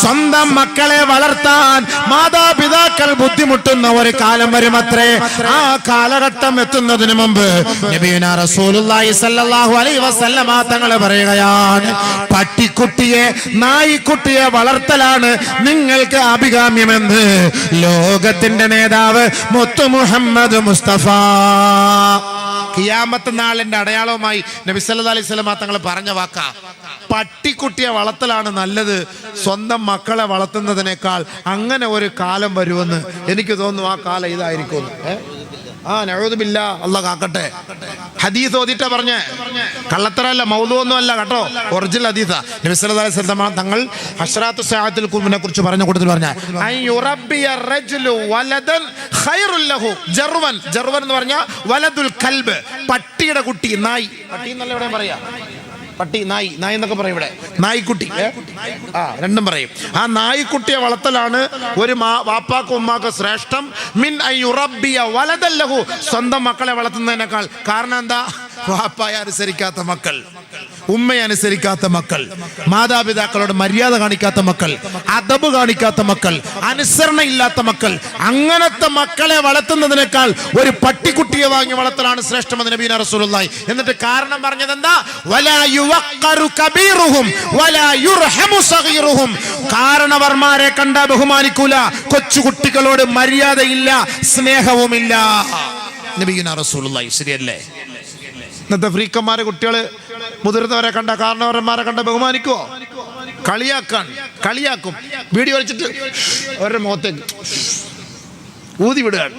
സ്വന്തം മക്കളെ വളർത്താൻ മാതാപിതാക്കൾ ബുദ്ധിമുട്ടുന്ന ഒരു കാലം വരുമത്രേ. ആ കാലഘട്ടം എത്തുന്നതിന് മുമ്പ് നബിയുനാ റസൂലുള്ളാഹി സ്വല്ലല്ലാഹു അലൈഹി വസല്ലമ തങ്ങൾ പറയുകയാണ്, പട്ടിക്കുട്ടിയെ നായിക്കുട്ടിയെ വളർത്തലാണ് നിങ്ങൾക്ക് അഭികാമ്യമെന്ന് ലോകത്തിന്റെ നേതാവ് മുത്തു മുഹമ്മദ് മുസ്തഫ ഖിയാമത്ത് നാളിന്റെ അടയാളവുമായി നബി സല്ലല്ലാഹു അലൈഹി വസല്ലമ തങ്ങൾ പറഞ്ഞ വാക്കാ. പട്ടിക്കുട്ടിയെ വളർത്തലാണ് നല്ലത് സ്വന്തം മക്കളെ വളർത്തുന്നതിനേക്കാൾ. അങ്ങനെ ഒരു കാലം വരുമെന്ന് എനിക്ക് തോന്നുന്നു. ആ കാലം ഇതായിരിക്കും. നഊദു ബില്ലാ, അല്ലാഹ് കാക്കട്ടെ. ഹദീസ് ഓതിട്ടാ പറഞ്ഞേ, കള്ളത്തരല്ല, മൗദൂഒന്നും അല്ല കേട്ടോ, ഒറിജിനൽ ഹദീസാ. നബി സല്ലല്ലാഹു അലൈഹി വസല്ലം തങ്ങൾ അശ്റാത്തു സഅത്തിൽ ഖുർബിനെ കുറിച്ച് പറഞ്ഞ കൂട്ടത്തിൽ പറഞ്ഞ അൻ യുറബ്ബിയ റജുലു വലദൻ ഖൈറുൽ ലഹു ജർവൻ. ജർവൻ എന്ന് പറഞ്ഞാൽ വലദുൽ കൽബ്, പട്ടിയുടെ കുട്ടി, നായി. പട്ടി എന്നല്ല ഇവിടെ പറയാ, പട്ടി നായി, നായി എന്നൊക്കെ പറയും ഇവിടെ, നായിക്കുട്ടി. രണ്ടും പറയും. ആ നായിക്കുട്ടിയെ വളർത്തലാണ് ഒരു വാപ്പാക്കും ഉമ്മാക്കും ശ്രേഷ്ഠം മിൻ അൻ യുറബ്ബിയ വലദൻ ലഹു, സ്വന്തം മക്കളെ വളർത്തുന്നതിനേക്കാൾ. കാരണം എന്താ? വാപ്പായെ അനുസരിക്കാത്ത മക്കൾ, ഉമ്മയെ അനുസരിക്കാത്ത മക്കൾ, മാതാപിതാക്കളോട് മര്യാദ കാണിക്കാത്ത മക്കൾ, അദബ് കാണിക്കാത്ത മക്കൾ, അനുസരണ ഇല്ലാത്ത മക്കൾ, അങ്ങനത്തെ മക്കളെ വളർത്തുന്നതിനേക്കാൾ ഒരു പട്ടിക്കുട്ടിയെ വാങ്ങി വളർത്തലാണ് ശ്രേഷ്ഠമെന്ന് നബിയുനാ റസൂലുള്ളാഹി. എന്നിട്ട് കാരണം പറഞ്ഞത് എന്താ? വലാ യുവഖറു കബീറുഹും വലാ യുർഹമു സഗീറുഹും. കാരണവർമാരെ കണ്ട ബഹുമാനിക്കൂല, കൊച്ചുകുട്ടികളോട് മര്യാദയില്ല, സ്നേഹവുമില്ല. നബിയുനാ റസൂലുള്ളാഹി. ശരിയല്ലേ? ഇന്നത്തെ ഫ്രീക്കന്മാരെ കുട്ടികള് മുതിർന്നവരെ കണ്ട, കാരണവന്മാരെ കണ്ട ബഹുമാനിക്കുവോ? കളിയാക്കും. വീഡിയോ വലിച്ചിട്ട് അവരുടെ മുഖത്തേക്ക് ഊതി വിടുകയാണ്.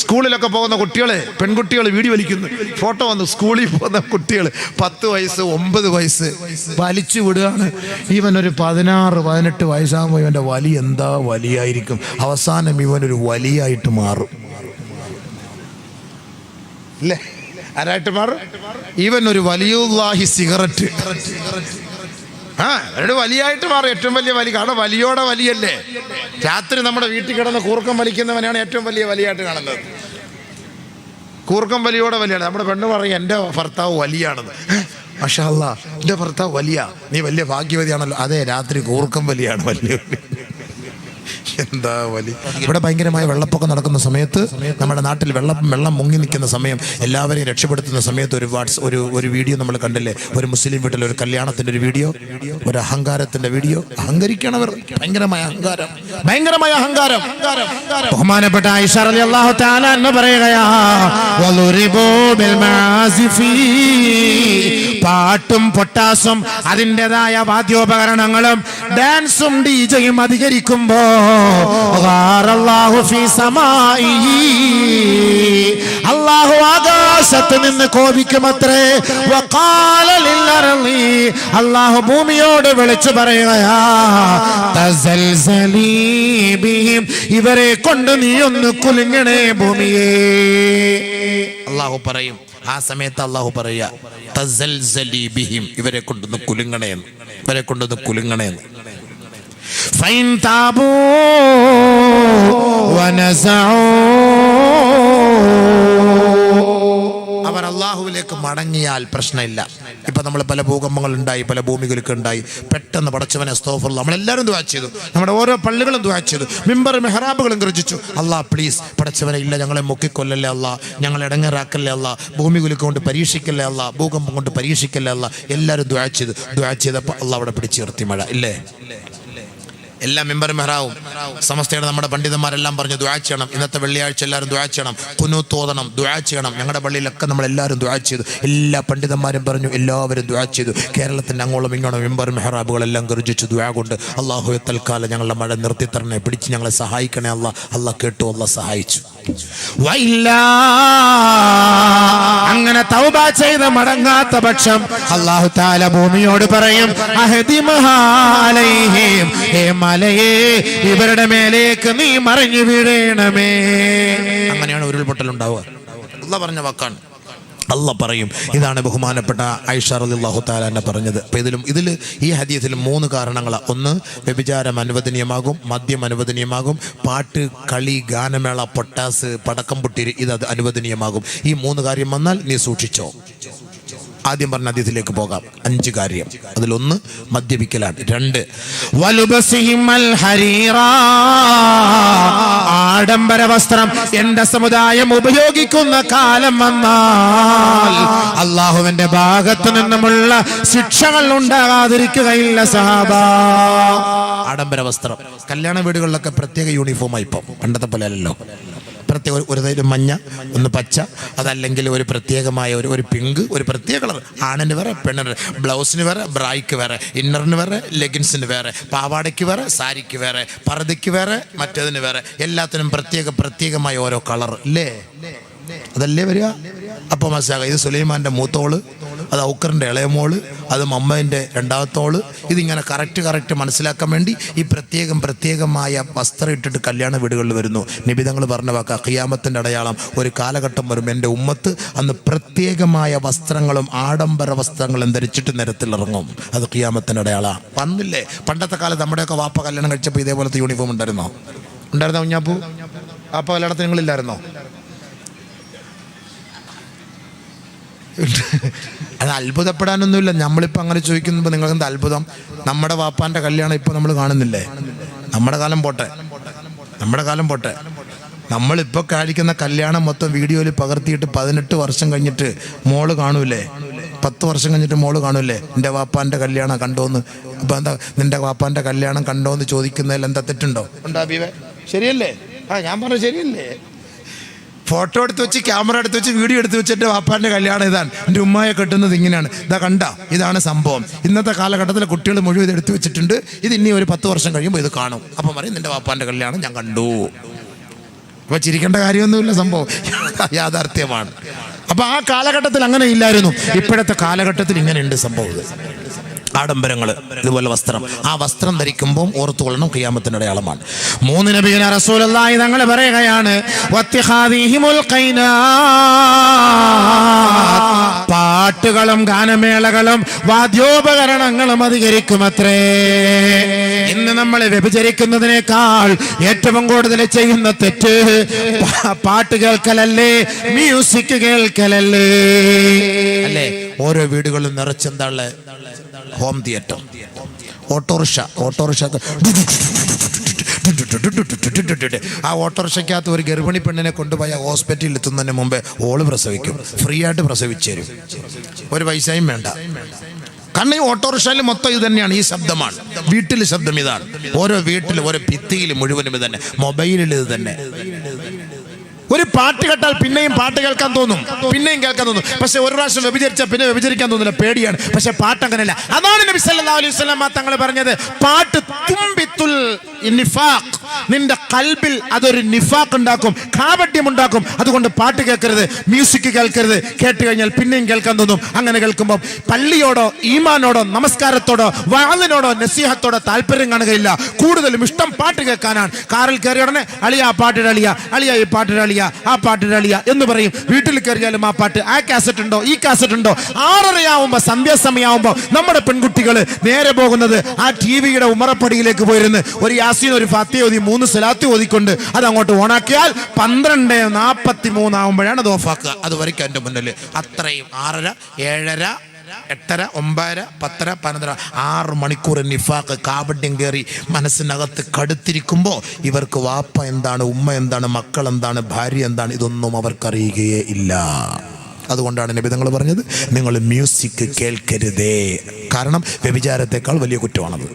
സ്കൂളിലൊക്കെ പോകുന്ന കുട്ടികളെ, പെൺകുട്ടികൾ വീഡിയോ വലിക്കുന്നു. ഫോട്ടോ വന്നു, സ്കൂളിൽ പോകുന്ന കുട്ടികൾ 10 വയസ്സ് 9 വയസ്സ് വലിച്ചു വിടുകയാണ്. ഇവൻ ഒരു 16-18 വയസ്സാകുമ്പോൾ ഇവന്റെ വലി എന്താ വലിയായിരിക്കും. അവസാനം ഇവനൊരു വലിയായിട്ട് മാറും. അല്ലേ? ആരായിട്ട് മാറും? ഇവൻ ഒരു വലിയുല്ലാഹി സിഗരറ്റ്, അവരുടെ വലിയായിട്ട് മാറും. ഏറ്റവും വലിയ വലി. കാരണം വലിയോടെ വലിയല്ലേ. രാത്രി നമ്മുടെ വീട്ടിൽ കിടന്ന് കൂർക്കം വലിക്കുന്നവനാണ് ഏറ്റവും വലിയ വലിയായിട്ട് കാണുന്നത്. കൂർക്കം വലിയോടെ വലിയാണ്. നമ്മുടെ പെണ്ണ് പറയും എൻ്റെ ഭർത്താവ് വലിയാണെന്ന്. മാഷാ അല്ലാഹ്, എൻ്റെ ഭർത്താവ് വലിയ, നീ വലിയ ഭാഗ്യവതിയാണല്ലോ. അതെ, രാത്രി കൂർക്കം വലിയാണ് വലിയ. എന്താ വലി. ഇവിടെ ഭയങ്കരമായ വെള്ളപ്പൊക്കം നടക്കുന്ന സമയത്ത്, നമ്മുടെ നാട്ടിൽ വെള്ളം മുങ്ങി നിൽക്കുന്ന സമയം, എല്ലാവരെയും രക്ഷപ്പെടുത്തുന്ന സമയത്ത് ഒരു വീഡിയോ നമ്മൾ കണ്ടില്ലേ? ഒരു മുസ്ലിം വീട്ടിൽ ഒരു കല്യാണത്തിന്റെ ഒരു വീഡിയോ, ഒരു അഹങ്കാരത്തിന്റെ വീഡിയോ. അഹങ്കരിക്കണവർ, ഭയങ്കരമായ അഹങ്കാരം. ബഹുമാനപ്പെട്ട ആയിഷ റളിയല്ലാഹു തആല എന്ന് പറയുകയാ, വളുരിബു ബിൽ മാസിഫി. പാട്ടും പൊട്ടാസും അതിൻ്റെതായ വാദ്യോപകരണങ്ങളും ഡാൻസും ഡിജയും അധികരിക്കുമ്പോ അല്ലാഹു ആകാശത്ത് നിന്ന് കോപിക്കുമത്രേ. അല്ലാഹു ഭൂമിയോട് വിളിച്ചു പറയുകയാ, തസൽസലീ ബിഹിം, ഇവരെ കൊണ്ട് നീ ഒന്ന് കുലുങ്ങണേ ഭൂമിയേ. അല്ലാഹു പറയും. ആ സമയത്ത് അല്ലാഹു പറയാ, തസൽസലീ ബിഹിം, ഇവരെ കൊണ്ടൊന്ന് കുലുങ്ങണേന്ന്. ഫൈൻ താബൂ വനസഊ, അവർ അല്ലാഹുവിലേക്ക് മടങ്ങിയാൽ പ്രശ്നമില്ല. ഇപ്പൊ നമ്മൾ പല ഭൂകമ്പങ്ങൾ ഉണ്ടായി, പല ഭൂമികൾക്ക് ഉണ്ടായി. പെട്ടെന്ന് പടച്ചവനെ അസ്തഗ്ഫിറുല്ലാഹ്, നമ്മളെല്ലാവരും ദുആ ചെയ്തു, നമ്മുടെ ഓരോ പള്ളികളും ദുആ ചെയ്തു, മിമ്പർ മെഹ്റാബുകളും ഗർജിച്ചു. അല്ലാഹ് പ്ലീസ് പടച്ചവനെ, ഇല്ല ഞങ്ങളെ മുക്കിക്കൊല്ലല്ലേ അല്ലാഹ്, ഞങ്ങളെ ഇടങ്ങേറാക്കല്ലേ അല്ലാഹ്, ഭൂമികുലുക്ക് കൊണ്ട് പരീക്ഷിക്കല്ലേ അല്ലാഹ്, ഭൂകമ്പം കൊണ്ട് പരീക്ഷിക്കല്ലേ അല്ലാഹ്. എല്ലാവരും ദുആ ചെയ്തപ്പോൾ അല്ലാഹ് അവിടെ പിടിച്ചു നിർത്തി മഴ. ഇല്ലേ? എല്ലാ മെമ്പറും മെഹ്റാവും സമസ്തയുടെ നമ്മുടെ പണ്ഡിതന്മാരെല്ലാം പറഞ്ഞു ദുആ ചെയ്യണം. ഇന്നത്തെ വെള്ളിയാഴ്ച എല്ലാവരും ദുആ ചെയ്യണം, ഖുനൂത്ത് ഓതണം, ദുആ ചെയ്യണം. ഞങ്ങളുടെ പള്ളിയിലൊക്കെ നമ്മളെല്ലാവരും ദുആ ചെയ്തു. എല്ലാ പണ്ഡിതന്മാരും പറഞ്ഞു, എല്ലാവരും ദുആ ചെയ്തു. കേരളത്തിൻ്റെ അങ്ങോളം ഇങ്ങോളം മെമ്പർ മെഹ്റാബുകളെല്ലാം ഗർജിച്ചു ദുആ കൊണ്ട്. അല്ലാഹു തൽക്കാലം ഞങ്ങളുടെ മഴ നിർത്തിത്തരണേ, പിടിച്ച് ഞങ്ങളെ സഹായിക്കണേ അല്ലാഹ് കേട്ടു, അല്ലാഹ് സഹായിച്ചു. അങ്ങനെ തൗബ ചെയ്ത് മടങ്ങാത്ത പക്ഷം അല്ലാഹു തആല ഭൂമിയോട് പറയും, അഹദിമഹാലൈഹിം, ഹേ മലയെ ഇവരുടെ മേലേക്ക് നീ മറിഞ്ഞു വീഴണമേ. അങ്ങനെയാണ് ഉരുൾപൊട്ടൽ ഉണ്ടാവുക. അല്ലാഹ് പറഞ്ഞ വാക്കാണ്. അല്ലാഹ് പറയും. ഇതാണ് ബഹുമാനപ്പെട്ട ആയിഷ റളിയല്ലാഹു തആല അൻഹ പറഞ്ഞത്. അപ്പോൾ ഇതിൽ ഈ ഹദീസിൽ 3 കാരണങ്ങളാണ്. ഒന്ന്, വ്യഭിചാരം അനുവദനീയമാകും, മദ്യം അനുവദനീയമാകും, പാട്ട്, കളി, ഗാനമേള, പൊട്ടാസ്, പടക്കം പൊട്ടി ഇത് അനുവദനീയമാകും. ഈ 3 കാര്യം വന്നാൽ നീ സൂക്ഷിച്ചോ. ആദ്യം പറഞ്ഞ ഹദീസിലേക്ക് പോകാം. 5 കാര്യം. അതിലൊന്ന് മദ്യപിക്കലാണ്. 2 വലുബസിഹിമൽ ഹരീറ, ആഡംബര വസ്ത്രം എന്റെ സമുദായം ഉപയോഗിക്കുന്ന കാലം വന്നാൽ അള്ളാഹുവിന്റെ ഭാഗത്തു നിന്നുമുള്ള ശിക്ഷകൾ ഉണ്ടാകാതിരിക്കുകയില്ല സഹാബ. ആഡംബര വസ്ത്രം കല്യാണ വീടുകളിലൊക്കെ പ്രത്യേക യൂണിഫോമായി. ഇപ്പം പണ്ടത്തെ പോലെ അല്ലല്ലോ. പ്രത്യേക ഒരു മഞ്ഞ, ഒന്ന് പച്ച, അതല്ലെങ്കിൽ ഒരു പ്രത്യേകമായ ഒരു പിങ്ക്, ഒരു പ്രത്യേക കളർ. ആണിന് വേറെ, പെണ്ണിന്, ബ്ലൗസിന് വേറെ, ബ്രായ്ക്ക് വേറെ, ഇന്നറിന് വേറെ, ലെഗിൻസിന് വേറെ, പാവാടയ്ക്ക് വേറെ, സാരിക്ക് വേറെ, പർദ്ദയ്ക്ക് വേറെ, മറ്റേതിന് വേറെ. എല്ലാത്തിനും പ്രത്യേകമായ ഓരോ കളർ അല്ലേ? അതല്ലേ വരിക. അപ്പോൾ മനസ്സിലാക്കുക ഇത് സുലൈമാൻ്റെ മൂത്തോള്, അത് ഔക്കറിൻ്റെ ഇളയമോള്, അത് മമ്മേൻ്റെ രണ്ടാമത്തോള്. ഇതിങ്ങനെ കറക്റ്റ് മനസ്സിലാക്കാൻ വേണ്ടി ഈ പ്രത്യേകമായ വസ്ത്രം ഇട്ടിട്ട് കല്യാണ വീടുകളിൽ വരുന്നു. നിബിധങ്ങൾ പറഞ്ഞ വാക്ക ഖിയാമത്തിൻ്റെ അടയാളം. ഒരു കാലഘട്ടം വരും എൻ്റെ ഉമ്മത്ത് അന്ന് പ്രത്യേകമായ വസ്ത്രങ്ങളും ആഡംബര വസ്ത്രങ്ങളും ധരിച്ചിട്ട് നിരത്തിലിറങ്ങും. അത് ഖിയാമത്തിൻ്റെ അടയാളം. വന്നില്ലേ? പണ്ടത്തെ കാലത്ത് നമ്മുടെയൊക്കെ വാപ്പ കല്യാണം കഴിച്ചപ്പോൾ ഇതേപോലത്തെ യൂണിഫോം ഉണ്ടായിരുന്നോ കുഞ്ഞാപ്പൂ? വാപ്പ കല്യാണത്തിന് നിങ്ങളില്ലായിരുന്നോ? അത് അത്ഭുതപ്പെടാനൊന്നുമില്ല. നമ്മളിപ്പോൾ അങ്ങനെ ചോദിക്കുമ്പോൾ നിങ്ങൾക്ക് എന്താ അത്ഭുതം? നമ്മുടെ വാപ്പാൻ്റെ കല്യാണം ഇപ്പോൾ നമ്മൾ കാണുന്നില്ലേ? നമ്മുടെ കാലം പോട്ടെ. നമ്മളിപ്പോൾ കാണിക്കുന്ന കല്യാണം മൊത്തം വീഡിയോയിൽ പകർത്തിയിട്ട് 18 വർഷം കഴിഞ്ഞിട്ട് മോള് കാണൂലേ? 10 വർഷം കഴിഞ്ഞിട്ട് മോള് കാണൂലേ എൻ്റെ വാപ്പാൻ്റെ കല്യാണം കണ്ടോന്ന്? ഇപ്പം എന്താ നിൻ്റെ വാപ്പാൻ്റെ കല്യാണം കണ്ടോന്ന് ചോദിക്കുന്നതിൽ എന്താ തെറ്റുണ്ടോ? ഉണ്ടാ ബീവേ? ശരിയല്ലേ? ഞാൻ പറഞ്ഞു ശരിയല്ലേ? ഫോട്ടോ എടുത്ത് വെച്ച്, ക്യാമറ എടുത്ത് വെച്ച്, വീഡിയോ എടുത്ത് വെച്ച് എൻ്റെ വാപ്പാൻ്റെ കല്യാണം ഇതാണ്, എൻ്റെ ഉമ്മയെ കെട്ടുന്നത് ഇങ്ങനെയാണ്, ഇതാ കണ്ട, ഇതാണ് സംഭവം. ഇന്നത്തെ കാലഘട്ടത്തിലെ കുട്ടികൾ മുഴുവൻ ഇത് എടുത്തു വെച്ചിട്ടുണ്ട്. ഇത് ഇനി ഒരു 10 വർഷം കഴിയുമ്പോൾ ഇത് കാണും. അപ്പം പറയും നിൻ്റെ വാപ്പാൻ്റെ കല്യാണം ഞാൻ കണ്ടു. അപ്പോൾ ചിരിക്കേണ്ട കാര്യമൊന്നുമില്ല, സംഭവം യാഥാർത്ഥ്യമാണ്. അപ്പം ആ കാലഘട്ടത്തിൽ അങ്ങനെ ഇല്ലായിരുന്നു. ഇപ്പോഴത്തെ കാലഘട്ടത്തിൽ ഇങ്ങനെയുണ്ട് സംഭവം. ആഡംബരങ്ങൾ, ഇതുപോലെ വസ്ത്രം. ആ വസ്ത്രം ധരിക്കുമ്പോൾ ഓർത്തുകൊള്ളണം ഖിയാമത്തിന്റെ അടയാളമാണ്. 3 നബിയന റസൂലുള്ളാഹി തങ്ങൾ പറയുകയാണ് വത്തിഖാദിഹിമുൽ ഖൈനാത്ത്, പാട്ടുകളും ഗാനമേളകളും വാദ്യോപകരണങ്ങളും അധികരിക്കുമത്രേ. ഇന്ന് നമ്മൾ വ്യഭിചരിക്കുന്നതിനേക്കാൾ ഏറ്റവും കൂടുതൽ ചെയ്യുന്ന തെറ്റ് പാട്ട് കേൾക്കലല്ലേ, മ്യൂസിക് കേൾക്കലല്ലേ അല്ലേ? ഓരോ വീടുകളിലും നിറച്ചെന്താണ്? Home theatre, autorickshaw. ആ ഓട്ടോറിക്ഷയ്ക്കകത്ത് ഒരു ഗർഭിണി പെണ്ണിനെ കൊണ്ടുപോയി ഹോസ്പിറ്റലിൽ എത്തുന്നതിന് മുമ്പേ ഓള് പ്രസവിക്കും. ഫ്രീ ആയിട്ട് പ്രസവിച്ചു തരും, ഒരു പൈസയും വേണ്ട. കാരണം ഈ ഓട്ടോറിക്ഷയിൽ മൊത്തം ഇത് തന്നെയാണ്, ഈ ശബ്ദമാണ്. വീട്ടിൽ ശബ്ദം ഇതാണ്. ഓരോ വീട്ടിലും ഓരോ ഭിത്തിയിൽ മുഴുവനും ഇത് തന്നെ. മൊബൈലിൽ ഇത് തന്നെ. ഒരു പാട്ട് കേട്ടാൽ പിന്നെയും പാട്ട് കേൾക്കാൻ തോന്നും, പക്ഷെ ഒരു പ്രാവശ്യം വ്യഭിചരിച്ചാൽ പിന്നെ വ്യഭിചരിക്കാൻ തോന്നില്ല, പേടിയാണ്. പക്ഷെ പാട്ട് അങ്ങനെയല്ല. അതാണ് നബി സല്ലല്ലാഹു അലൈഹി വസല്ലം തങ്ങൾ പറഞ്ഞത്, പാട്ട് തുംബിത്തുൽ നിഫാഖ്, നിന്റെ കൽബിൽ അതൊരു നിഫാഖ് ഉണ്ടാക്കും, കാപട്യം ഉണ്ടാക്കും. അതുകൊണ്ട് പാട്ട് കേൾക്കരുത്, മ്യൂസിക് കേൾക്കരുത്. കേട്ട് കഴിഞ്ഞാൽ പിന്നെയും കേൾക്കാൻ തോന്നും. അങ്ങനെ കേൾക്കുമ്പോൾ പള്ളിയോടോ ഈമാനോടോ നമസ്കാരത്തോടോ വഅലിനോടോ നസീഹത്തോടോ താല്പര്യം കാണുകയില്ല. കൂടുതലും ഇഷ്ടം പാട്ട് കേൾക്കാനാണ്. കാറിൽ കയറിയ ഉടനെ അളിയ ആ പാട്ടിട, അളിയ ഈ പാട്ടിട, അളിയ ആ പാട്ടിട എന്ന് പറയും. വീട്ടിൽ കയറിയാലും ആ പാട്ട്, ആ കാസറ്റ് ഉണ്ടോ, ഈ കാസറ്റ് ഉണ്ടോ. 6:30 സന്ധ്യാസമയമാകുമ്പോൾ നമ്മുടെ പെൺകുട്ടികൾ നേരെ പോകുന്നത് ആ ടിവിയുടെ ഉമ്മറപ്പടിയിലേക്ക് പോയിരുന്ന് ഒരു യാസീൻ, ഒരു ഫാത്തിഹ ഓതി, 3 സ്വലാത്ത് ഓതിക്കൊണ്ട് അത് അങ്ങോട്ട് ഓണാക്കിയാൽ 12:43 ആകുമ്പോഴാണ് അത് ഓഫാക്കുക. അത് വരയ്ക്കും എൻ്റെ മുന്നിൽ. അത്രയും 6:30, 7:30, 8:30, 9:30, 10:30, 11:30, 6 മണിക്കൂർ നിഫാഖ്, കാപട്യം കയറി മനസ്സിനകത്ത് കടുത്തിരിക്കുമ്പോൾ ഇവർക്ക് വാപ്പ എന്താണ്, ഉമ്മ എന്താണ്, മക്കൾ എന്താണ്, ഭാര്യ എന്താണ്, ഇതൊന്നും അവർക്കറിയുകയേ ഇല്ല. അതുകൊണ്ടാണ് നബി തങ്ങൾ പറഞ്ഞത് നിങ്ങൾ മ്യൂസിക് കേൾക്കരുതേ. കാരണം വ്യഭിചാരത്തെക്കാൾ വലിയ കുറ്റമാണത്.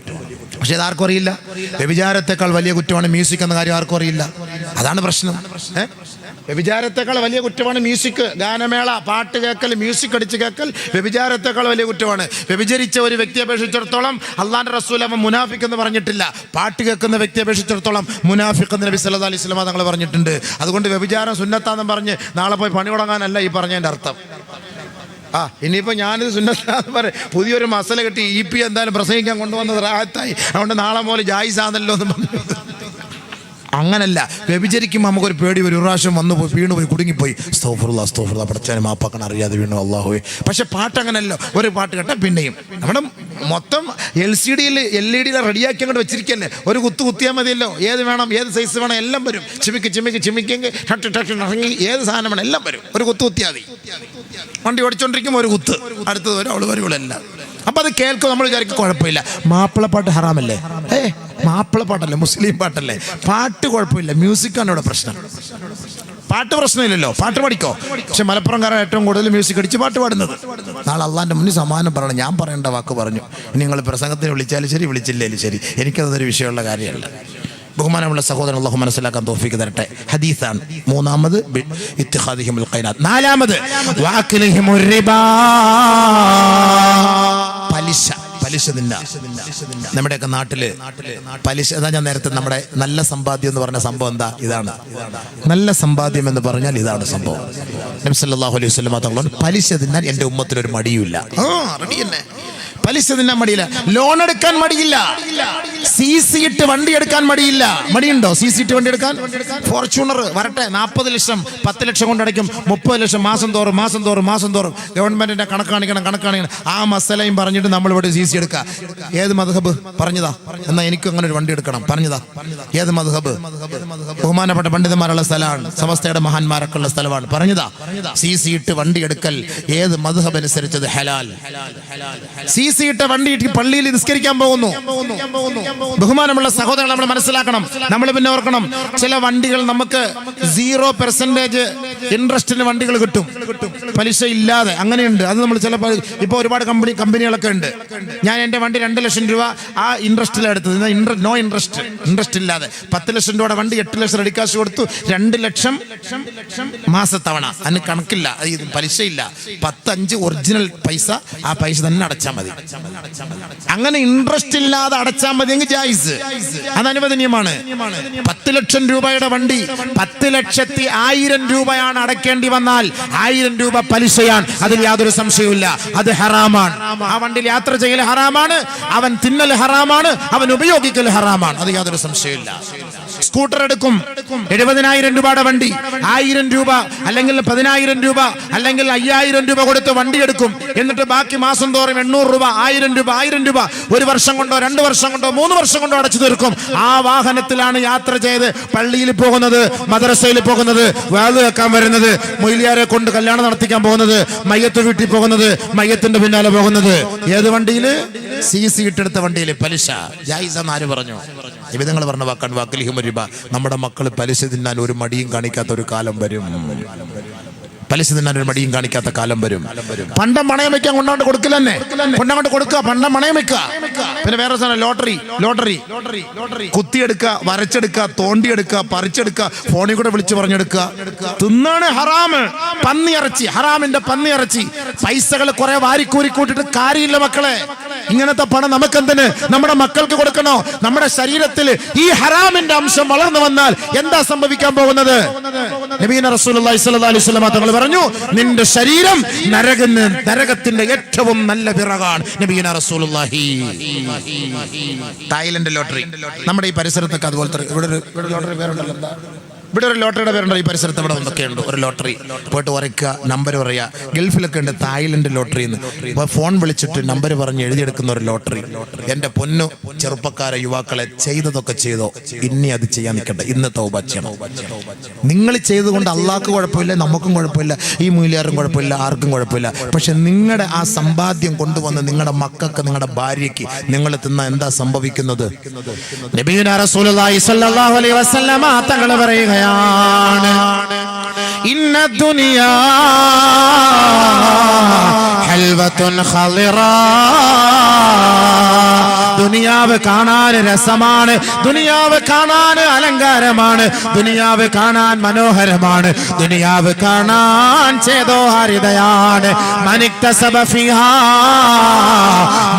പക്ഷെ ഇതാർക്കും അറിയില്ല. വ്യഭിചാരത്തെക്കാൾ വലിയ കുറ്റമാണ് മ്യൂസിക് എന്ന കാര്യം ആർക്കും അറിയില്ല. അതാണ് പ്രശ്നം. വ്യഭിചാരത്തെക്കാൾ വലിയ കുറ്റമാണ് മ്യൂസിക്, ഗാനമേള, പാട്ട് കേൾക്കൽ, മ്യൂസിക് അടിച്ച് കേൾക്കൽ വ്യഭിചാരത്തെക്കാൾ വലിയ കുറ്റമാണ്. വ്യഭിചരിച്ച ഒരു വ്യക്തിയെ അപേക്ഷിച്ചിടത്തോളം അള്ളാന്റെ റസൂൽ അവൻ മുനാഫിക് എന്ന് പറഞ്ഞിട്ടില്ല. പാട്ട് കേൾക്കുന്ന വ്യക്തിയെ അപേക്ഷിച്ചിടത്തോളം മുനാഫിക് എന്ന് നബി സല്ലല്ലാഹു അലൈഹി വസല്ലം തങ്ങൾ പറഞ്ഞിട്ടുണ്ട്. അതുകൊണ്ട് വ്യഭിചാരം സുന്നത്താന്ന് പറഞ്ഞ് നാളെ പോയി പണി തുടങ്ങാനല്ല ഈ പറഞ്ഞതിൻ്റെ അർത്ഥം. ഇനിയിപ്പോൾ ഞാനിത് സുന്നത്താന്ന് പറയും, പുതിയൊരു മസല കിട്ടി, EP എന്തായാലും പ്രസംഗിക്കാൻ കൊണ്ടുവന്നത് റാഹത്തായി, അതുകൊണ്ട് നാളെ പോലെ ജായിസാന്നല്ലോ എന്ന് പറഞ്ഞു. അങ്ങനല്ല. വ്യഭിചരിക്കുമ്പോൾ നമുക്കൊരു പേടി വരും. ഒരു പ്രാവശ്യം വന്നുപോയി വീണുപോയി കുടുങ്ങിപ്പോയി, അസ്തഗ്ഫിറുല്ലാഹ് പടച്ചാനെ മാപ്പാക്കണം, അറിയാതെ വീണു, അല്ലാഹുവേ. പക്ഷെ പാട്ട് അങ്ങനല്ലോ. ഒരു പാട്ട് കേട്ടാൽ പിന്നെയും നമ്മുടെ മൊത്തം LCD റെഡിയാക്കി അങ്ങോട്ട് വെച്ചിരിക്കല്ലേ. ഒരു കുത്തിയാൽ മതിയല്ലോ. ഏത് വേണം, ഏത് സൈസ് വേണം എല്ലാം വരും. ചിമിക്കെങ്കിൽ ഇറങ്ങി ഏത് സാധനം വേണം എല്ലാം വരും. ഒരു കുത്തിയാൽ മതി. വണ്ടി ഓടിച്ചോണ്ടിരിക്കുമ്പോൾ ഒരു കുത്ത്, അടുത്തത് വരും, അവള് വരുകളെല്ലാം. അപ്പൊ അത് കേൾക്കും, നമ്മൾ വിചാരിക്കും കുഴപ്പമില്ല. മാപ്പിളപ്പാട്ട് ഹറാമല്ലേ? മാപ്പിളപ്പാട്ടല്ലേ, മുസ്ലിം പാട്ടല്ലേ, പാട്ട് കുഴപ്പമില്ല. മ്യൂസിക്കാണ് ഇവിടെ പ്രശ്നം. പാട്ട് പ്രശ്നമില്ലല്ലോ, പാട്ട് പഠിക്കോ. പക്ഷെ മലപ്പുറംകാരാണ് ഏറ്റവും കൂടുതൽ മ്യൂസിക് അടിച്ച് പാട്ട് പാടുന്നത്. നാളെ അള്ളാന്റെ മുന്നിൽ സമാനം പറയണം. ഞാൻ പറയേണ്ട വാക്ക് പറഞ്ഞു. നിങ്ങൾ പ്രസംഗത്തിന് വിളിച്ചാലും ശരി, വിളിച്ചില്ലേലും ശരി, എനിക്കതൊരു വിഷയമുള്ള കാര്യമല്ല. ബഹുമാനമുള്ള സഹോദരൻ, അല്ലാഹു മനസ്സിലാക്കാൻ തൗഫീഖ് തരട്ടെ. ഹദീസാണ്. മൂന്നാമത് ഇത്തിഖാദിഹിമുൽ ഖൈനാത്ത്. നാലാമത് വഅക്ലിഹിമുർ റിബാ, പലിശ തിന്ന. നമ്മുടെയൊക്കെ നാട്ടില് പലിശ, അതാ ഞാൻ നേരത്തെ നമ്മുടെ നല്ല സമ്പാദ്യം എന്ന് പറഞ്ഞ സംഭവം എന്താ? ഇതാണ് നല്ല സമ്പാദ്യം എന്ന് പറഞ്ഞാൽ ഇതാണ് സംഭവം. നബി സല്ലല്ലാഹു അലൈഹി വസല്ലം തങ്ങൾ പലിശ തിന്നാൻ എൻ്റെ ഉമ്മത്തിനൊരു മടിയില്ല. റെഡി തന്നെ. പലിശ തിന്നാൻ മടിയില്ല, ലോൺ എടുക്കാൻ മടിയില്ല, CC ഇട്ട് വണ്ടി എടുക്കാൻ മടിയില്ല. മടിയുണ്ടോ CC ഇട്ട് വണ്ടി എടുക്കാൻ? ഫോർച്യൂണർ വരട്ടെ, 40 ലക്ഷം 10 ലക്ഷം കൊണ്ട് അടയ്ക്കും, 30 ലക്ഷം മാസം തോറും ഗവൺമെന്റിന്റെ കണക്കാണിക്കണം. ആ മസലയും പറഞ്ഞിട്ട് നമ്മൾ ഇവിടെ CC എടുക്കുക. ഏത് മദ്ഹബ് പറഞ്ഞതാ? എന്നാ എനിക്കും അങ്ങനെ ഒരു വണ്ടി എടുക്കണം പറഞ്ഞതാ. ഏത് മദ്ഹബ്? ബഹുമാനപ്പെട്ട പണ്ഡിതന്മാരുള്ള സ്ഥലമാണ്, സമസ്തയുടെ മഹാന്മാരൊക്കെ ഉള്ള സ്ഥലമാണ്. പറഞ്ഞതാ CC ഇട്ട് വണ്ടി എടുക്കൽ ഏത് മദ്ഹബ് അനുസരിച്ചത് ഹലാൽ. CC ഇട്ട വണ്ടി പള്ളിയിൽ നിസ്കരിക്കാൻ പോകുന്നു. ബഹുമാനമുള്ള സഹോദരങ്ങൾ, നമ്മൾ മനസ്സിലാക്കണം. നമ്മൾ പിന്നെ ഓർക്കണം, ചില വണ്ടികൾ നമുക്ക് 0% ഇൻട്രസ്റ്റിന് വണ്ടികൾ കിട്ടും, പലിശ ഇല്ലാതെ. അങ്ങനെയുണ്ട്. അത് നമ്മൾ ചിലപ്പോൾ ഇപ്പോൾ ഒരുപാട് കമ്പനികളൊക്കെ ഉണ്ട്. ഞാൻ എൻ്റെ വണ്ടി 2 ലക്ഷം രൂപ ആ ഇൻട്രസ്റ്റിലാണ് എടുത്തത്. നോ ഇൻട്രസ്റ്റ് ഇല്ലാതെ 10 ലക്ഷം രൂപയുടെ വണ്ടി 8 ലക്ഷം റെഡി കാശ് കൊടുത്തു, 2 ലക്ഷം മാസത്തവണ. അതിന് കണക്കില്ല, പലിശയില്ല. 10-5 ഒറിജിനൽ പൈസ, ആ പൈസ തന്നെ അടച്ചാൽ മതി. അങ്ങനെ ഇൻട്രസ്റ്റ് ഇല്ലാതെ അടച്ചാൽ മതി എങ്കിൽ ജായിസ്, അത് അനുവദനീയമാണ്. 10 ലക്ഷം രൂപയുടെ വണ്ടി 10,10,000 രൂപയാണ് അടയ്ക്കേണ്ടി വന്നാൽ 1000 രൂപ പലിശയാണ്. അതിൽ യാതൊരു സംശയവുമില്ല. അത് ഹറാമാണ്. ആ വണ്ടിയിൽ യാത്ര ചെയ്യൽ ഹറാമാണ്, അവൻ തിന്നൽ ഹറാമാണ്, അവൻ ഉപയോഗിക്കൽ ഹറാമാണ്. അത് യാതൊരു സംശയമില്ല. സ്കൂട്ടർ എടുക്കും, 70,000 രൂപയുടെ വണ്ടി, 1000 രൂപ അല്ലെങ്കിൽ 10,000 രൂപ അല്ലെങ്കിൽ 5,000 രൂപ കൊടുത്ത് വണ്ടി എടുക്കും. എന്നിട്ട് ബാക്കി മാസം തോറും 800 രൂപ, 1000 രൂപ 1 വർഷം കൊണ്ടോ 2 വർഷം കൊണ്ടോ 3 വർഷം കൊണ്ടോ അടച്ചു തീർക്കും. ആ വാഹനത്തിലാണ് യാത്ര ചെയ്ത് പള്ളിയിൽ പോകുന്നത്, മദ്രസയിൽ പോകുന്നത്, വാള് വെക്കാൻ വരുന്നത്, മൊയ്ലിയാരെ കൊണ്ട് കല്യാണം നടത്തിക്കാൻ പോകുന്നത്, മയ്യത്ത് വീട്ടിൽ പോകുന്നത്, മയ്യത്തിന്റെ പിന്നാലെ പോകുന്നത്. ഏത് വണ്ടിയിൽ? CC ഇട്ടെടുത്ത വണ്ടിയിൽ. പലിശ ജായിസ് എന്ന് ആര് പറഞ്ഞു? നിബിധങ്ങൾ പറഞ്ഞ വാക്കാണ് വഅക്ലിഹിമുർ റിബ. നമ്മുടെ മക്കൾ പലിശ തിന്നാൻ ഒരു മടിയും കാണിക്കാത്ത ഒരു കാലം വരും. പലിശ തിന്നാൻ ഒരു മടിയും കാണിക്കാത്ത കാലം വരും. പണ്ടം പണയം വെക്കാൻ കൊണ്ടാണ്ട് കൊടുക്കില്ല തന്നെ, കൊണ്ടാണ്ട് കൊടുക്കുക, പണ്ടം പണയം വെക്കുക. പിന്നെ വേറെ സാധനം ലോട്ടറി കുത്തിയെടുക്കുക, വരച്ചെടുക്കുക, തോണ്ടിയെടുക്കുക, പറിച്ചെടുക്കുക, ഫോണിൽ കൂടെ വിളിച്ച് പറഞ്ഞെടുക്കുക. തിന്നാണ് ഹറാമ്. പന്നിയിറച്ചി, ഹറാമിന്റെ പന്നിയിറച്ചി. പൈസകൾ കുറെ വാരിക്കൂരി കൂട്ടിട്ട് കാര്യമില്ല മക്കളെ. ഇങ്ങനത്തെ പണം നമുക്കെന്തിന്? നമ്മുടെ മക്കൾക്ക് കൊടുക്കണോ? നമ്മുടെ ശരീരത്തിൽ ഈ ഹറാമിന്റെ അംശം വളർന്നു വന്നാൽ എന്താ സംഭവിക്കാൻ പോകുന്നത്? നബിയുനാ റസൂലുള്ളാഹി സ്വല്ലല്ലാഹു അലൈഹി വസല്ലം തങ്ങൾ പറഞ്ഞു, നിന്റെ ശരീരം നരകത്തിന്റെ ഏറ്റവും നല്ല വിറകാണ്. നബിയുനാ റസൂലുള്ളാഹി. തായ്ലൻഡ് ലോട്ടറി നമ്മുടെ ഈ പരിസരത്തൊക്കെ അതുപോലത്തെ ഇവിടെ ലോട്ടറി പേരുണ്ടല്ലോ. എന്താ ഇവിടെ ഒരു ലോട്ടറിയുടെ പേരുണ്ടോ ഈ പരിസരത്ത്? ഇവിടെ ഒന്നൊക്കെ ഉണ്ട് ഒരു ലോട്ടറി. പോയിട്ട് ഉറയ്ക്കുക, നമ്പർ പറയുക. ഗൾഫിലൊക്കെ ഉണ്ട് തായ്ലൻഡ് ലോട്ടറി എന്ന്. ഫോൺ വിളിച്ചിട്ട് നമ്പർ പറഞ്ഞ് എഴുതിയെടുക്കുന്ന ഒരു ലോട്ടറി. എൻ്റെ പൊന്നു ചെറുപ്പക്കാരെ, യുവാക്കളെ, ചെയ്തതൊക്കെ ചെയ്തോ, ഇനി അത് ചെയ്യാൻ നിൽക്കണ്ട. ഇന്ന് തൗബ ചെയ്യണം. നിങ്ങൾ ചെയ്തുകൊണ്ട് അള്ളാഹ്ക്ക് കുഴപ്പമില്ല, നമുക്കും കുഴപ്പമില്ല, ഈ മൂല്യാർക്കും കുഴപ്പമില്ല, ആർക്കും കുഴപ്പമില്ല. പക്ഷെ നിങ്ങളുടെ ആ സമ്പാദ്യം കൊണ്ടുവന്ന് നിങ്ങളുടെ മക്കൾക്ക്, നിങ്ങളുടെ ഭാര്യയ്ക്ക് നിങ്ങൾ തിന്ന എന്താ സംഭവിക്കുന്നത്? നബിയുനാ റസൂലുള്ളാഹി സ്വല്ലല്ലാഹു അലൈഹി വസല്ലമ തങ്ങൾ പറയുകയാണ്, ഇന്ന ദുനിയാ ഹൽവത്തുൻ ഖളിറാ. ദുനിയാവ് കാണാൻ രസമാണ്, ദുനിയാവ് കാണാൻ അലങ്കാരമാണ്, ദുനിയാവ് കാണാൻ മനോഹരമാണ്, ദുനിയാവ് കാണാൻ ചേതോഹരിതയാണ്. മനിക്തസബ ഫിഹാ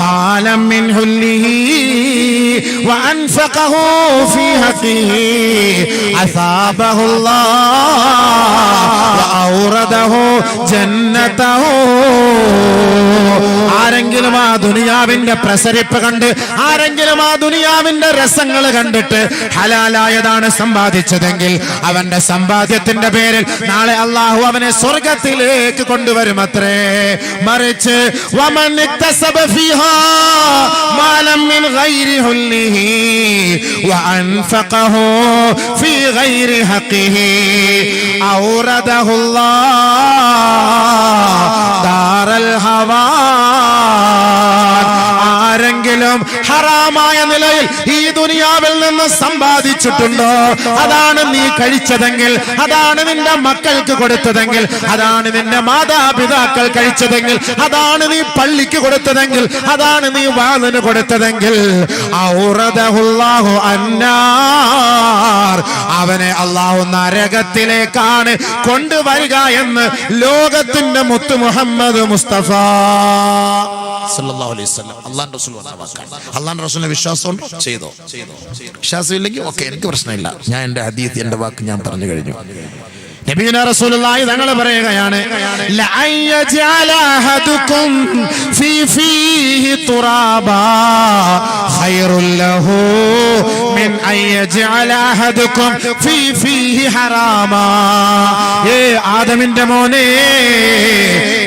മാലം മിൻ ഹുല്ലിഹി വഅൻഫഖഹു ഫീ ഹഖിഹി അസാബഹുല്ലാഹ് വഔറദഹു ജന്നതഹു. ആരെങ്കിലും ആ ദുനിയാവിന്റെ പ്രസരിപ്പ് കണ്ട്, ആരെങ്കിലും ആ ദുനിയാവിന്റെ രസങ്ങൾ കണ്ടിട്ട് ഹലാലായതാണ് സമ്പാദിച്ചതെങ്കിൽ അവന്റെ സമ്പാദ്യത്തിന്റെ പേരിൽ നാളെ അല്ലാഹു അവനെ സ്വർഗ്ഗത്തിലേക്ക് കൊണ്ടുവരുമത്രേ. മറിച്ച് വമൻ ഇക്തസബ ഫീഹാ മാലം മിൻ ഗൈരി ഹുല്ലിഹി വഅൻഫഖഹു ഫീ ഗൈരി ഹഖിഹി ഔറദഹുല്ലാഹ് ദാറൽ ഹവാ. ആരെങ്കിലും ഹറാമായ നിലയിൽ ഈ ദുനിയാവിൽ നിന്ന് സമ്പാദിച്ചിട്ടുണ്ടോ, അതാണ് നീ കഴിച്ചതെങ്കിൽ, അതാണ് നിന്റെ മക്കൾക്ക് കൊടുത്തതെങ്കിൽ, അതാണ് നിന്റെ മാതാപിതാക്കൾ കഴിച്ചതെങ്കിൽ, അതാണ് നീ പള്ളിക്ക് കൊടുത്തതെങ്കിൽ, അതാണ് നീ വാളിന് കൊടുത്തതെങ്കിൽ, ഔറദഹുല്ലാഹു അന്നാർ, അവനെ അല്ലാഹു നരകത്തിലേക്കാണ് കൊണ്ടുവരിക എന്ന് ലോകത്തിന്റെ മുത്ത് മുഹമ്മദ് മുസ്തഫ സല്ലല്ലാഹു അലൈഹി വസല്ലം അല്ലാഹുവിന്റെ റസൂൽ പറഞ്ഞ വാക്കാണ്. അല്ലാഹുവിന്റെ റസൂലിനെ വിശ്വാസം ചെയ്തോ? വിശ്വാസമില്ലെങ്കിൽ ഓക്കെ, എനിക്ക് പ്രശ്നമില്ല. ഞാൻ എന്റെ ഹദീസ്, എന്റെ വാക്ക് ഞാൻ പറഞ്ഞു കഴിഞ്ഞു. നബിയുനാ റസൂലുള്ളാഹി തങ്ങൾ പറയുകയാണ്, ലഅയ്യജഅല അഹദുകും ഫീ ഫീഹി തുറാബാ ഖൈറുൽ ലഹു മിൻ അയ്യജഅല അഹദുകും ഫീ ഫീഹി ഹറാമാ. ഏ ആദമിന്റെ മോനെ,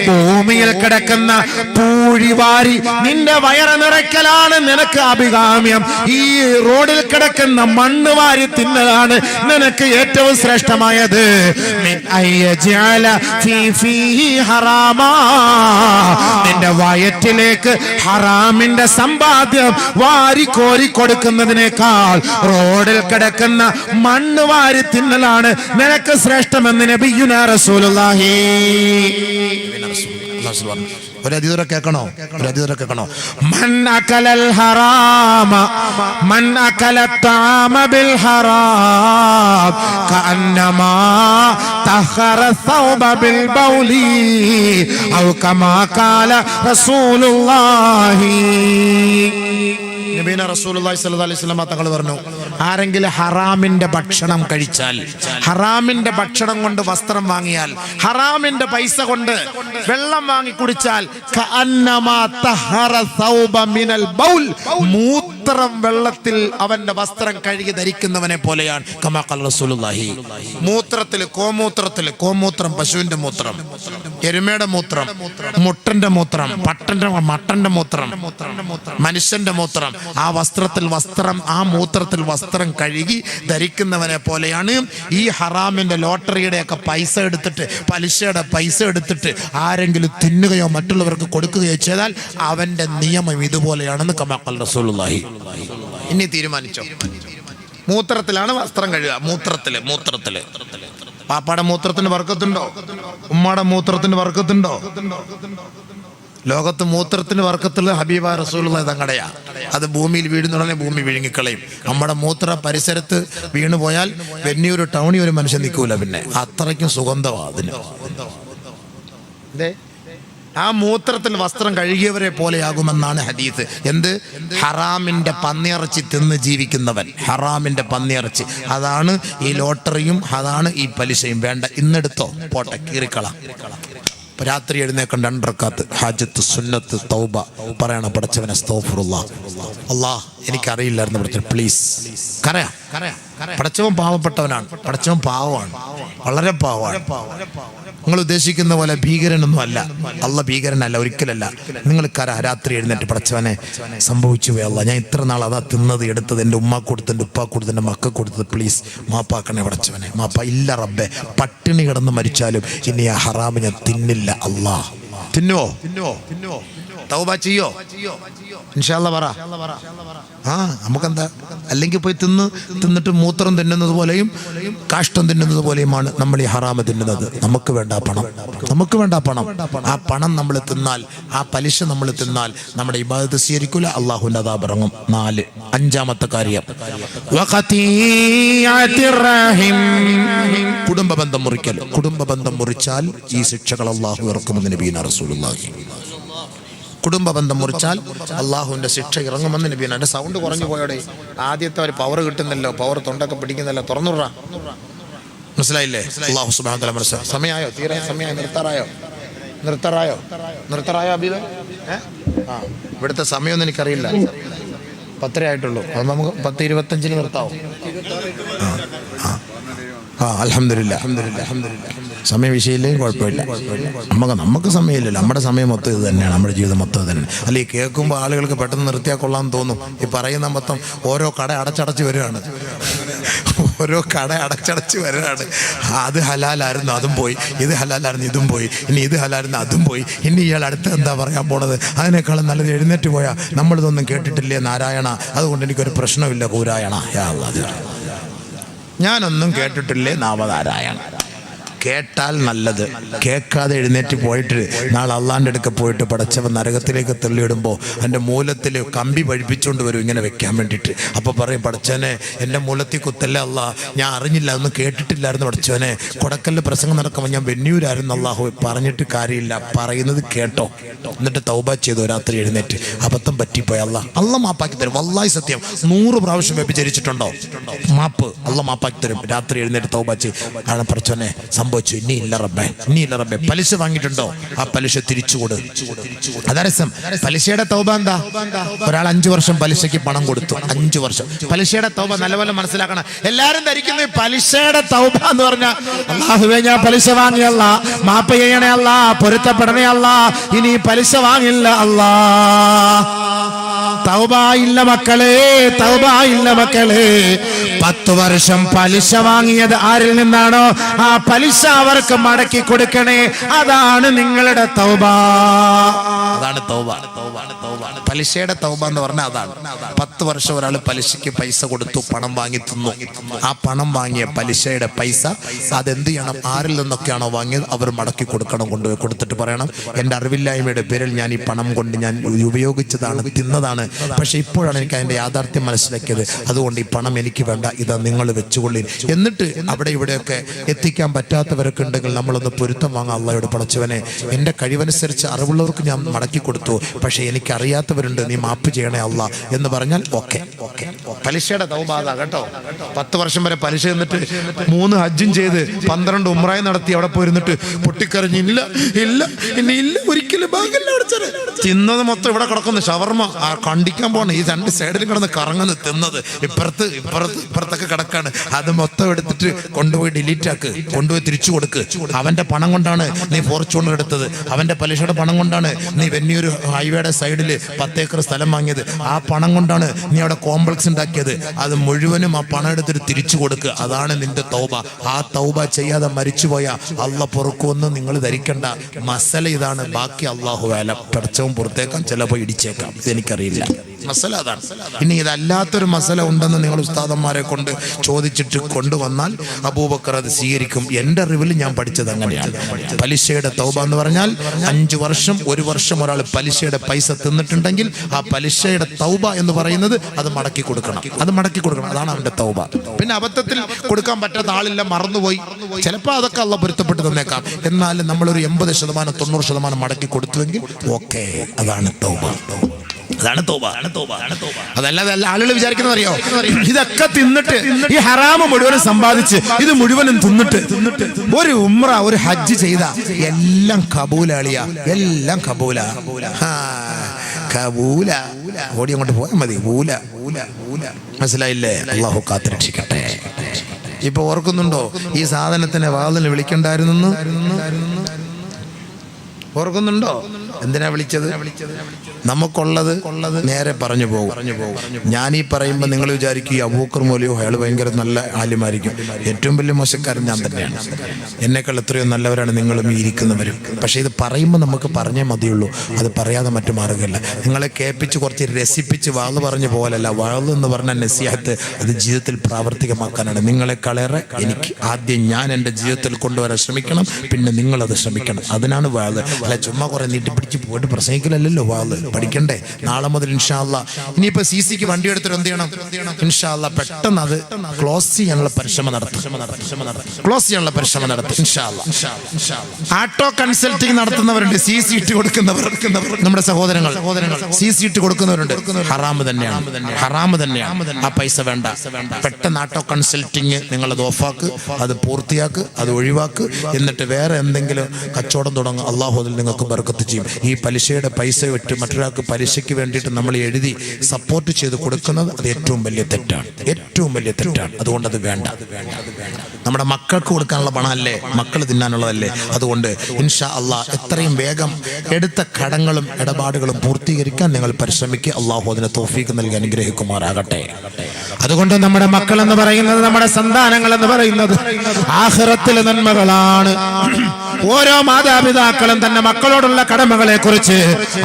ഭൂമിയിൽ കിടക്കുന്ന പൂഴിവാരി നിന്റെ വയറ് നിറയ്ക്കലാണ് നിനക്ക് അഭികാമ്യം. ഈ റോഡിൽ കിടക്കുന്ന മണ്ണ് വാരി തിന്നലാണ് നിനക്ക് ഏറ്റവും ശ്രേഷ്ഠമായത്. നിന്റെ വയറ്റിലേക്ക് ഹറാമിന്റെ സമ്പാദ്യം വാരി കോരി കൊടുക്കുന്നതിനേക്കാൾ റോഡിൽ കിടക്കുന്ന മണ്ണ് വാരി തിന്നലാണ് നിനക്ക് ശ്രേഷ്ഠമെന്ന് നബിയുനാ റസൂലുള്ളാഹി. ഒരു ഹദീസ് കേൾക്കണോ? മൻ അകലൽ ഹറാമ മൻ അകല തആമ ബിൽ ഹറാം കഅന്നമാ തഖറ സൗബ ബിൽ ബൗലി ഔ കമാ ഖാല റസൂലുള്ളാഹി. നബിയുനാ റസൂലുള്ളാഹി സ്വല്ലല്ലാഹു അലൈഹി വസല്ലം തങ്ങൾ പറഞ്ഞു, ആരെങ്കിലും ഹറാമിന്റെ ഭക്ഷണം കഴിച്ചാൽ, ഹറാമിന്റെ ഭക്ഷണം കൊണ്ട് വസ്ത്രം വാങ്ങിയാൽ, ഹറാമിന്റെ പൈസ കൊണ്ട് വെള്ളം വാങ്ങി കുടിച്ചാൽ, കഅന്നമാ തഹറ സൗബ മിനൽ ബൗൽ, മൂത്രം വെള്ളത്തിൽ അവന്റെ വസ്ത്രം കഴുകി ധരിക്കുന്നവനെ പോലെയാണ്. കമാ ഖാല റസൂലുള്ളാഹി. മൂത്രത്തിൽ, കോമൂത്രം, പശുവിന്റെ മൂത്രം, എരുമയുടെ മൂത്രം, മുട്ടന്റെ മൂത്രം, മട്ടന്റെ മൂത്രം, മനുഷ്യന്റെ മൂത്രം, ആ മൂത്രത്തിൽ വസ്ത്രം കഴുകി ധരിക്കുന്നവനെ പോലെയാണ്. ഈ ഹറാമിന്റെ ലോട്ടറിയുടെ ഒക്കെ പൈസ എടുത്തിട്ട്, പലിശയുടെ പൈസ എടുത്തിട്ട് ആരെങ്കിലും തിന്നുകയോ മറ്റുള്ളവർക്ക് കൊടുക്കുകയോ ചെയ്താൽ അവന്റെ നിയമം ഇതുപോലെയാണെന്ന് കമാ ഖാല റസൂലുള്ളാഹി. ഇനി തീരുമാനിച്ചോ? മൂത്രത്തിലാണ് വസ്ത്രം കഴുകുക. മൂത്രത്തില് പാപ്പാടെ മൂത്രത്തിന് വർക്കത്തുണ്ടോ? ഉമ്മാടെ മൂത്രത്തിന് വർക്കത്തുണ്ടോ? ലോകത്ത് മൂത്രത്തിന് വർക്കത്തുള്ള ഹബീബ റസൂലുള്ളാഹി തങ്ങടെയാ. അത് ഭൂമിയിൽ വീഴുന്നുടനെ ഭൂമി വിഴുങ്ങിക്കളയും. നമ്മുടെ മൂത്ര പരിസരത്ത് വീണുപോയാൽ വെന്നിയൊരു ടൗണിൽ ഒരു മനുഷ്യൻ നിൽക്കൂല. പിന്നെ അത്രയ്ക്കും സുഗന്ധമാണ് അതിന്. ആ മൂത്രത്തിൽ വസ്ത്രം കഴുകിയവരെ പോലെയാകുമെന്നാണ് ഹദീസ്. എന്ത്? ഹറാമിന്റെ പന്നിയിറച്ചി തിന്ന് ജീവിക്കുന്നവൻ, ഹറാമിന്റെ പന്നിയിറച്ചി. അതാണ് ഈ ലോട്ടറിയും, അതാണ് ഈ പലിശയും. വേണ്ട, ഇന്നെടുത്തോ, പോട്ടെ, കീറിക്കളാം. രാത്രി എഴുന്നേക്കണ്ട 2 റക്അത്ത് ഹാജത്ത് സുന്നത്ത് തൗബ പറയണ, പടച്ചവനെ അസ്തഗ്ഫിറുല്ലാഹ്, അല്ലാഹ് എനിക്കറിയില്ലായിരുന്നു പടച്ചവൻ, പ്ലീസ്. കരയാം. പടച്ചവൻ പാവപ്പെട്ടവനാണ്, പടച്ചവൻ പാവമാണ്, വളരെ പാവമാണ്. നിങ്ങൾ ഉദ്ദേശിക്കുന്ന പോലെ ഭീകരനൊന്നും അല്ല. അല്ലാഹ് ഭീകരനല്ല, ഒരിക്കലല്ല. നിങ്ങൾ രാത്രി എഴുന്നേറ്റ്, പടച്ചവനെ സംഭവിച്ചു പോയി അല്ലാഹ്, ഞാൻ ഇത്ര നാൾ അതാ തിന്നത്, എടുത്തത്, എൻ്റെ ഉമ്മ കൊടുത്തത്, എൻ്റെ ഉപ്പ കൊടുത്തത്, എൻ്റെ മക്ക കൊടുത്തത്, പ്ലീസ് മാപ്പാക്കണേ പടച്ചവനെ, മാപ്പ. ഇല്ല റബ്ബെ, പട്ടിണി കിടന്ന് മരിച്ചാലും ഇനി ആ ഹറാമ് ഞാൻ തിന്നില്ല അല്ലാഹ്. തിന്നുവോ? തൗബ ചെയ്യോ? ഇൻഷാ അല്ലാഹ് പറ. നമുക്കെന്താ? അല്ലെങ്കിൽ പോയി തിന്നിട്ട് മൂത്രം തിന്നുന്നത് പോലെയും കാഷ്ടം തിന്നുന്നത് പോലെയുമാണ് നമ്മൾ ഈ ഹറാമ് തിന്നുന്നത്. നമുക്ക് വേണ്ട പണം. ആ പണം നമ്മൾ തിന്നാൽ, ആ പലിശ നമ്മൾ തിന്നാൽ നമ്മുടെ ഇബാദത്ത് സ്വീകരിക്കൂല, അല്ലാഹുവിന്റെ അദാബ് ഇറങ്ങും. 4 5ാമത്തെ കാര്യം, കുടുംബബന്ധം മുറിക്കൽ. കുടുംബബന്ധം മുറിച്ചാൽ ഈ ശിക്ഷകൾ അല്ലാഹു ഇറക്കുമെന്ന് നബിയുനാ റസൂലുള്ളാഹി. കുടുംബബന്ധം മുറിച്ചാൽ അള്ളാഹുവിന്റെ ശിക്ഷ ഇറങ്ങുമെന്ന് നബിയാണ്. എൻ്റെ സൗണ്ട് കുറഞ്ഞു പോയോടെ. ആദ്യത്തെ ഒരു പവർ കിട്ടുന്നല്ലോ, പവർ തൊണ്ടൊക്കെ പിടിക്കുന്നല്ലോ. തുറന്നുറാ, മനസ്സിലായില്ലേ? അല്ലാഹു സുബ്ഹാനഹു വ തആല മനസ്സിലായി. സമയമായോ? തീരെ സമയമായി? നിർത്തറായോ അബീബ്? ഇവിടുത്തെ സമയമൊന്നും എനിക്കറിയില്ല. 10 ആയിട്ടുള്ളൂ. അത് നമുക്ക് 10:25 നിർത്താവും. അൽഹംദുലില്ലാ. സമയ വിഷയമില്ലേ കുഴപ്പമില്ല. നമുക്ക് സമയമില്ലല്ലോ. നമ്മുടെ സമയം മൊത്തം ഇത് തന്നെയാണ്. നമ്മുടെ ജീവിതം മൊത്തം തന്നെ. അല്ല, ഈ കേൾക്കുമ്പോൾ ആളുകൾക്ക് പെട്ടെന്ന് നിർത്തിയാൽ കൊള്ളാമെന്ന് തോന്നും. ഈ പറയുന്ന മൊത്തം ഓരോ കട അടച്ചടച്ച് വരികയാണ്. അത് ഹലാലായിരുന്നു, അതും പോയി. ഇത് ഹലാലായിരുന്നു, ഇതും പോയി. ഇനി ഇത് ഹലാലായിരുന്നു, അതും പോയി. ഇനി ഇയാൾ അടുത്ത് എന്താ പറയാൻ പോണത്? അതിനേക്കാളും നല്ലത് എഴുന്നേറ്റ് പോയാൽ നമ്മളിതൊന്നും കേട്ടിട്ടില്ലേ നാരായണ, അതുകൊണ്ട് എനിക്കൊരു പ്രശ്നമില്ല കൂരായണ. ഞാനൊന്നും കേട്ടിട്ടില്ലേ നാമനാരായണ. കേട്ടാൽ നല്ലത്, കേൾക്കാതെ എഴുന്നേറ്റ് പോയിട്ട് നാളെ അള്ളാൻ്റെ അടുക്ക പോയിട്ട് പടച്ചവൻ നരകത്തിലേക്ക് തള്ളിയിടുമ്പോൾ എൻ്റെ മൂലത്തിൽ കമ്പി പഴിപ്പിച്ചുകൊണ്ട് വരും ഇങ്ങനെ വെക്കാൻ വേണ്ടിയിട്ട്. അപ്പോൾ പറയും, പടച്ചവനെ എൻ്റെ മൂലത്തിൽ കുത്തല്ലേ അല്ലാ, ഞാൻ അറിഞ്ഞില്ല, അതൊന്നും കേട്ടിട്ടില്ലായിരുന്നു പടച്ചവനെ. കൊടക്കല്ല് പ്രസംഗം നടക്കുമ്പോൾ ഞാൻ വെന്നൂരായിരുന്നു അല്ലാഹു. പറഞ്ഞിട്ട് കാര്യമില്ല, പറയുന്നത് കേട്ടോ, എന്നിട്ട് തൗബ ചെയ്തു രാത്രി എഴുന്നേറ്റ്. അബദ്ധം പറ്റിപ്പോയി അല്ല മാപ്പാക്കി തരും. വല്ലാഹി സത്യം. 100 പ്രാവശ്യം വ്യഭിചരിച്ചിട്ടുണ്ടോ? മാപ്പ് അല്ല മാപ്പാക്കി തരും. രാത്രി എഴുന്നേറ്റ് തൗബ ചെയ്യും. ആണ് പടച്ചവനെ സംഭവിച്ചു, ഇനിയില്ല റബ്ബേ. പലിശ വാങ്ങിയിട്ടുണ്ടോ? ആ പലിശ തിരിച്ചുകൊടു. അതരസം. പലിശയുടെ തൗബ എന്താ? ഒരാൾ 5 വർഷം പലിശയ്ക്ക് പണം കൊടുത്തു. 5 വർഷം പലിശയുടെ തൗബ നല്ലപോലെ മനസ്സിലാക്കണം. എല്ലാരും ധരിക്കുന്നു പലിശയുടെ തൗബ എന്ന് പറഞ്ഞാൽ അല്ലാഹുവേ ഞാൻ പലിശ വാങ്ങിയല്ല, മാപ്പ് ചെയ്യണേ അല്ലാ, പൊരുത്തപ്പെടണേ അല്ലാ, ഇനി പലിശ വാങ്ങില്ല അല്ലാ. തൗബ ഇല്ല മക്കളെ, തൗബ ഇല്ല മക്കളെ. 10 വർഷം പലിശ വാങ്ങിയത് ആരിൽ നിന്നാണോ ആ പലിശ അവർക്ക് മടക്കി കൊടുക്കണേ. അതാണ് നിങ്ങളുടെ തൗബ. അതാണ് തൗബ. പലിശയുടെ തൗബ എന്ന് പറഞ്ഞാൽ അതാണ്. 10 വർഷം ഒരാൾ പലിശയ്ക്ക് പൈസ കൊടുത്തു, പണം വാങ്ങി തിന്നു. ആ പണം വാങ്ങിയ പലിശയുടെ പൈസ അതെന്ത് ചെയ്യണം? ആരിൽ നിന്നൊക്കെയാണോ വാങ്ങിയത് അവർ മടക്കി കൊടുക്കണം. കൊണ്ടുപോയി കൊടുത്തിട്ട് പറയണം, എൻ്റെ അറിവില്ലായ്മയുടെ പേരിൽ ഞാൻ ഈ പണം കൊണ്ട് ഞാൻ ഉപയോഗിച്ചതാണ്, തിന്നതാണ്. പക്ഷെ ഇപ്പോഴാണ് എനിക്ക് അതിൻ്റെ യാഥാർത്ഥ്യം മനസ്സിലാക്കിയത്. അതുകൊണ്ട് ഈ പണം എനിക്ക് വേണ്ട, ഇതാ നിങ്ങൾ വെച്ചുകൊള്ളി. എന്നിട്ട് അവിടെ ഇവിടെയൊക്കെ എത്തിക്കാൻ പറ്റാത്തവരൊക്കെ ഉണ്ടെങ്കിൽ നമ്മളൊന്ന് പൊരുത്തം വാങ്ങാം. അള്ളാഹുവോട്, പടച്ചവനെ എൻ്റെ കഴിവനുസരിച്ച് അറിവുള്ളവർക്ക് ഞാൻ മടക്കി കൊടുത്തു, പക്ഷെ എനിക്ക് അറിയാത്തവരുണ്ട്, നീ മാപ്പ് ചെയ്യണേ അല്ലാ എന്ന് പറഞ്ഞാൽ ഓക്കെ. പലിശയുടെ തൗബ അതാ കേട്ടോ. 10 വർഷം വരെ പലിശ എന്നിട്ട് 3 ഹജ്ജും ചെയ്ത് 12 ഉംറയും നടത്തി അവിടെ പോയിരുന്നിട്ട് പൊട്ടിക്കറിഞ്ഞ് ഇല്ല ഇല്ല ഇനി ഇല്ല ഒരിക്കലും തിന്നത് മൊത്തം ഇവിടെ കിടക്കുന്നു. ഷവർമ്മ കണ്ടിക്കാൻ പോകണം. ഈ 2 സൈഡിലും കിടന്ന് കറങ്ങുന്നു തിന്നത്. ഇപ്പുറത്തൊക്കെ കിടക്കാണ്. അത് മൊത്തം എടുത്തിട്ട് കൊണ്ടുപോയി ഡിലീറ്റ് ആക്ക്, കൊണ്ടുപോയി തിരിച്ചു കൊടുക്ക്. അവന്റെ പണം കൊണ്ടാണ് നീ ഫോർച്യൂണർ എടുത്തത്, അവന്റെ പലിശയുടെ പണം കൊണ്ടാണ് നീ വെന്നിയൊരു ഹൈവേയുടെ സൈഡിൽ 10 ഏക്കർ സ്ഥലം വാങ്ങിയത്, ആ പണം കൊണ്ടാണ് നീ അവിടെ കോംപ്ലക്സ് ഉണ്ടാക്കിയത്. അത് മുഴുവനും ആ പണം എടുത്തിട്ട് തിരിച്ചു കൊടുക്കുക. അതാണ് നിന്റെ തൗബ. ആ തൗബ ചെയ്യാതെ മരിച്ചുപോയ അള്ള പൊറുക്കുമെന്ന് നിങ്ങൾ ധരിക്കണ്ട. മസല ഇതാണ്. ബാക്കി അള്ളാഹു വേല പെടച്ചവും പുറത്തേക്കാം, ചിലപ്പോൾ ഇടിച്ചേക്കാം. ഇതെനിക്കറിയില്ല. മസല അതാണ്. ഇനി ഇതല്ലാത്തൊരു മസല ഉണ്ടെന്ന് നിങ്ങൾ ഉസ്താദന്മാരെ കൊണ്ട് ചോദിച്ചിട്ട് കൊണ്ടുവന്നാൽ അബൂബക്കർ അത് സ്വീകരിക്കും. എൻ്റെ അറിവിൽ ഞാൻ പഠിച്ചത് അങ്ങനെയാണ്. പലിശയുടെ തൗബ എന്ന് പറഞ്ഞാൽ 5 വർഷം 1 വർഷം ഒരാൾ പലിശയുടെ പൈസ തിന്നിട്ടുണ്ടെങ്കിൽ ആ പലിശയുടെ തൗബ എന്ന് പറയുന്നത് അത് മടക്കി കൊടുക്കണം. അതാണ് അവന്റെ തൗബ. പിന്നെ അബദ്ധത്തിൽ കൊടുക്കാൻ പറ്റാത്ത ആളില്ല, മറന്നുപോയി, ചിലപ്പോൾ അതൊക്കെ അള്ളാഹ് പൊരുത്തപ്പെട്ട് തന്നേക്കാം. എന്നാലും നമ്മളൊരു 80% 90% മടക്കി കൊടുത്തുവെങ്കിൽ ഓക്കെ, അതാണ് തൗബ. അതല്ലാതെ ആളുകൾ വിചാരിക്കുന്നത് അറിയോ, ഇതൊക്കെ തിന്നിട്ട് ഈ ഹറാമ് മുഴുവനും സമ്പാദിച്ച് ഇത് മുഴുവനും തിന്നിട്ട് ഒരു ഉംറ ഒരു ഹജ്ജ് ചെയ്ത എല്ലാം കബൂലാളിയ, എല്ലാം കബൂല. ഓടി അങ്ങോട്ട് പോയാൽ മതി. മനസ്സിലായില്ലേ? അല്ലാഹു കാത്തുരക്ഷിക്കട്ടെ. ഇപ്പൊ ഓർക്കുന്നുണ്ടോ ഈ സാധനത്തിനെ വാതിന് വിളിക്കണ്ടായിരുന്നു? ഓർക്കുന്നുണ്ടോ? എന്തിനാ വിളിച്ചത്? നമുക്കുള്ളത് നേരെ പറഞ്ഞു പോകും. ഞാൻ ഈ പറയുമ്പോൾ നിങ്ങൾ വിചാരിക്കും ഈ അബൂബക്കർ മൗലവിയോ അയാൾ ഭയങ്കര നല്ല ആലിമായിരിക്കും. ഏറ്റവും വലിയ മോശക്കാരൻ ഞാൻ തന്നെയാണ്. എന്നെക്കാൾ എത്രയോ നല്ലവരാണ് നിങ്ങളും ഈ ഇരിക്കുന്നവരും. പക്ഷേ ഇത് പറയുമ്പോൾ നമുക്ക് പറഞ്ഞേ മതിയുള്ളൂ, അത് പറയാതെ മറ്റു മാർഗ്ഗമില്ല. നിങ്ങളെ കേൾപ്പിച്ച് കുറച്ച് രസിപ്പിച്ച് വാള് പറഞ്ഞു പോലല്ല. വാള് എന്ന് പറഞ്ഞ നസിഹത്ത് അത് ജീവിതത്തിൽ പ്രാവർത്തികമാക്കാനാണ്. നിങ്ങളെക്കാളേറെ എനിക്ക് ആദ്യം ഞാൻ എൻ്റെ ജീവിതത്തിൽ കൊണ്ടുവരാൻ ശ്രമിക്കണം, പിന്നെ നിങ്ങളത് ശ്രമിക്കണം. അതിനാണ് വാള്. അല്ല ചുമ്മാ കുറെ നീട്ടിപ്പിടിച്ച് കഴിച്ച് പോയിട്ട് പ്രസംഗിക്കലല്ലോ വാള് പഠിക്കണ്ടേ. നാളെ മുതൽ ഇൻഷാ അല്ലാ ഇനിയിപ്പോ സിസിക്ക് വണ്ടി എടുത്തിട്ട് എന്ത് ചെയ്യണം? ഇൻഷാ അല്ലാ പെട്ടെന്ന് അത് ക്ലോസ് ചെയ്യാനുള്ള പരിശ്രമം നടത്തും. ഇൻഷാ അല്ലാ. ആട്ടോ കൺസൾട്ടിങ് നടത്തുന്നവരുണ്ട്, സിസി ഇട്ട് കൊടുക്കുന്നവർ, നമ്മുടെ സഹോദരങ്ങൾ സിസി ഇട്ട് കൊടുക്കുന്നവരുണ്ട്. ഹറാമ് തന്നെയാണ്. ആ പൈസ വേണ്ട. പെട്ടെന്ന് ആട്ടോ കൺസൾട്ടിങ് നിങ്ങളത് ഓഫാക്ക്, അത് പൂർത്തിയാക്ക്, അത് ഒഴിവാക്ക്. എന്നിട്ട് വേറെ എന്തെങ്കിലും കച്ചവടം തുടങ്ങുക. അള്ളാഹു അതിൽ നിങ്ങൾക്ക് ബർക്കത്ത് ചെയ്യും. ഈ പലിശയുടെ പൈസ വിട്ട് മറ്റൊരാൾക്ക് പലിശയ്ക്ക് വേണ്ടിയിട്ട് നമ്മൾ എഴുതി സപ്പോർട്ട് ചെയ്ത് കൊടുക്കുന്നത് അത് ഏറ്റവും വലിയ തെറ്റാണ്. അതുകൊണ്ട് അത് വേണ്ട. നമ്മുടെ മക്കൾക്ക് കൊടുക്കാനുള്ള പണമല്ലേ, മക്കൾ തിന്നാനുള്ളതല്ലേ. അതുകൊണ്ട് ഇൻഷാ അള്ളാഹ് എത്രയും വേഗം എടുത്ത കടങ്ങളും ഇടപാടുകളും പൂർത്തീകരിക്കാൻ നിങ്ങൾ പരിശ്രമിക്കുക. അള്ളാഹു അതിന് തൗഫീഖ് നൽകി അനുഗ്രഹിക്കുമാറാകട്ടെ. അതുകൊണ്ട് നമ്മുടെ മക്കൾ എന്ന് പറയുന്നത്, നമ്മുടെ സന്താനങ്ങൾ എന്ന് പറയുന്നത് ആഖിറത്തിലെ നന്മകളാണ്. ഓരോ മാതാപിതാക്കളും തന്റെ മക്കളോടുള്ള കടമകളെ കുറിച്ച്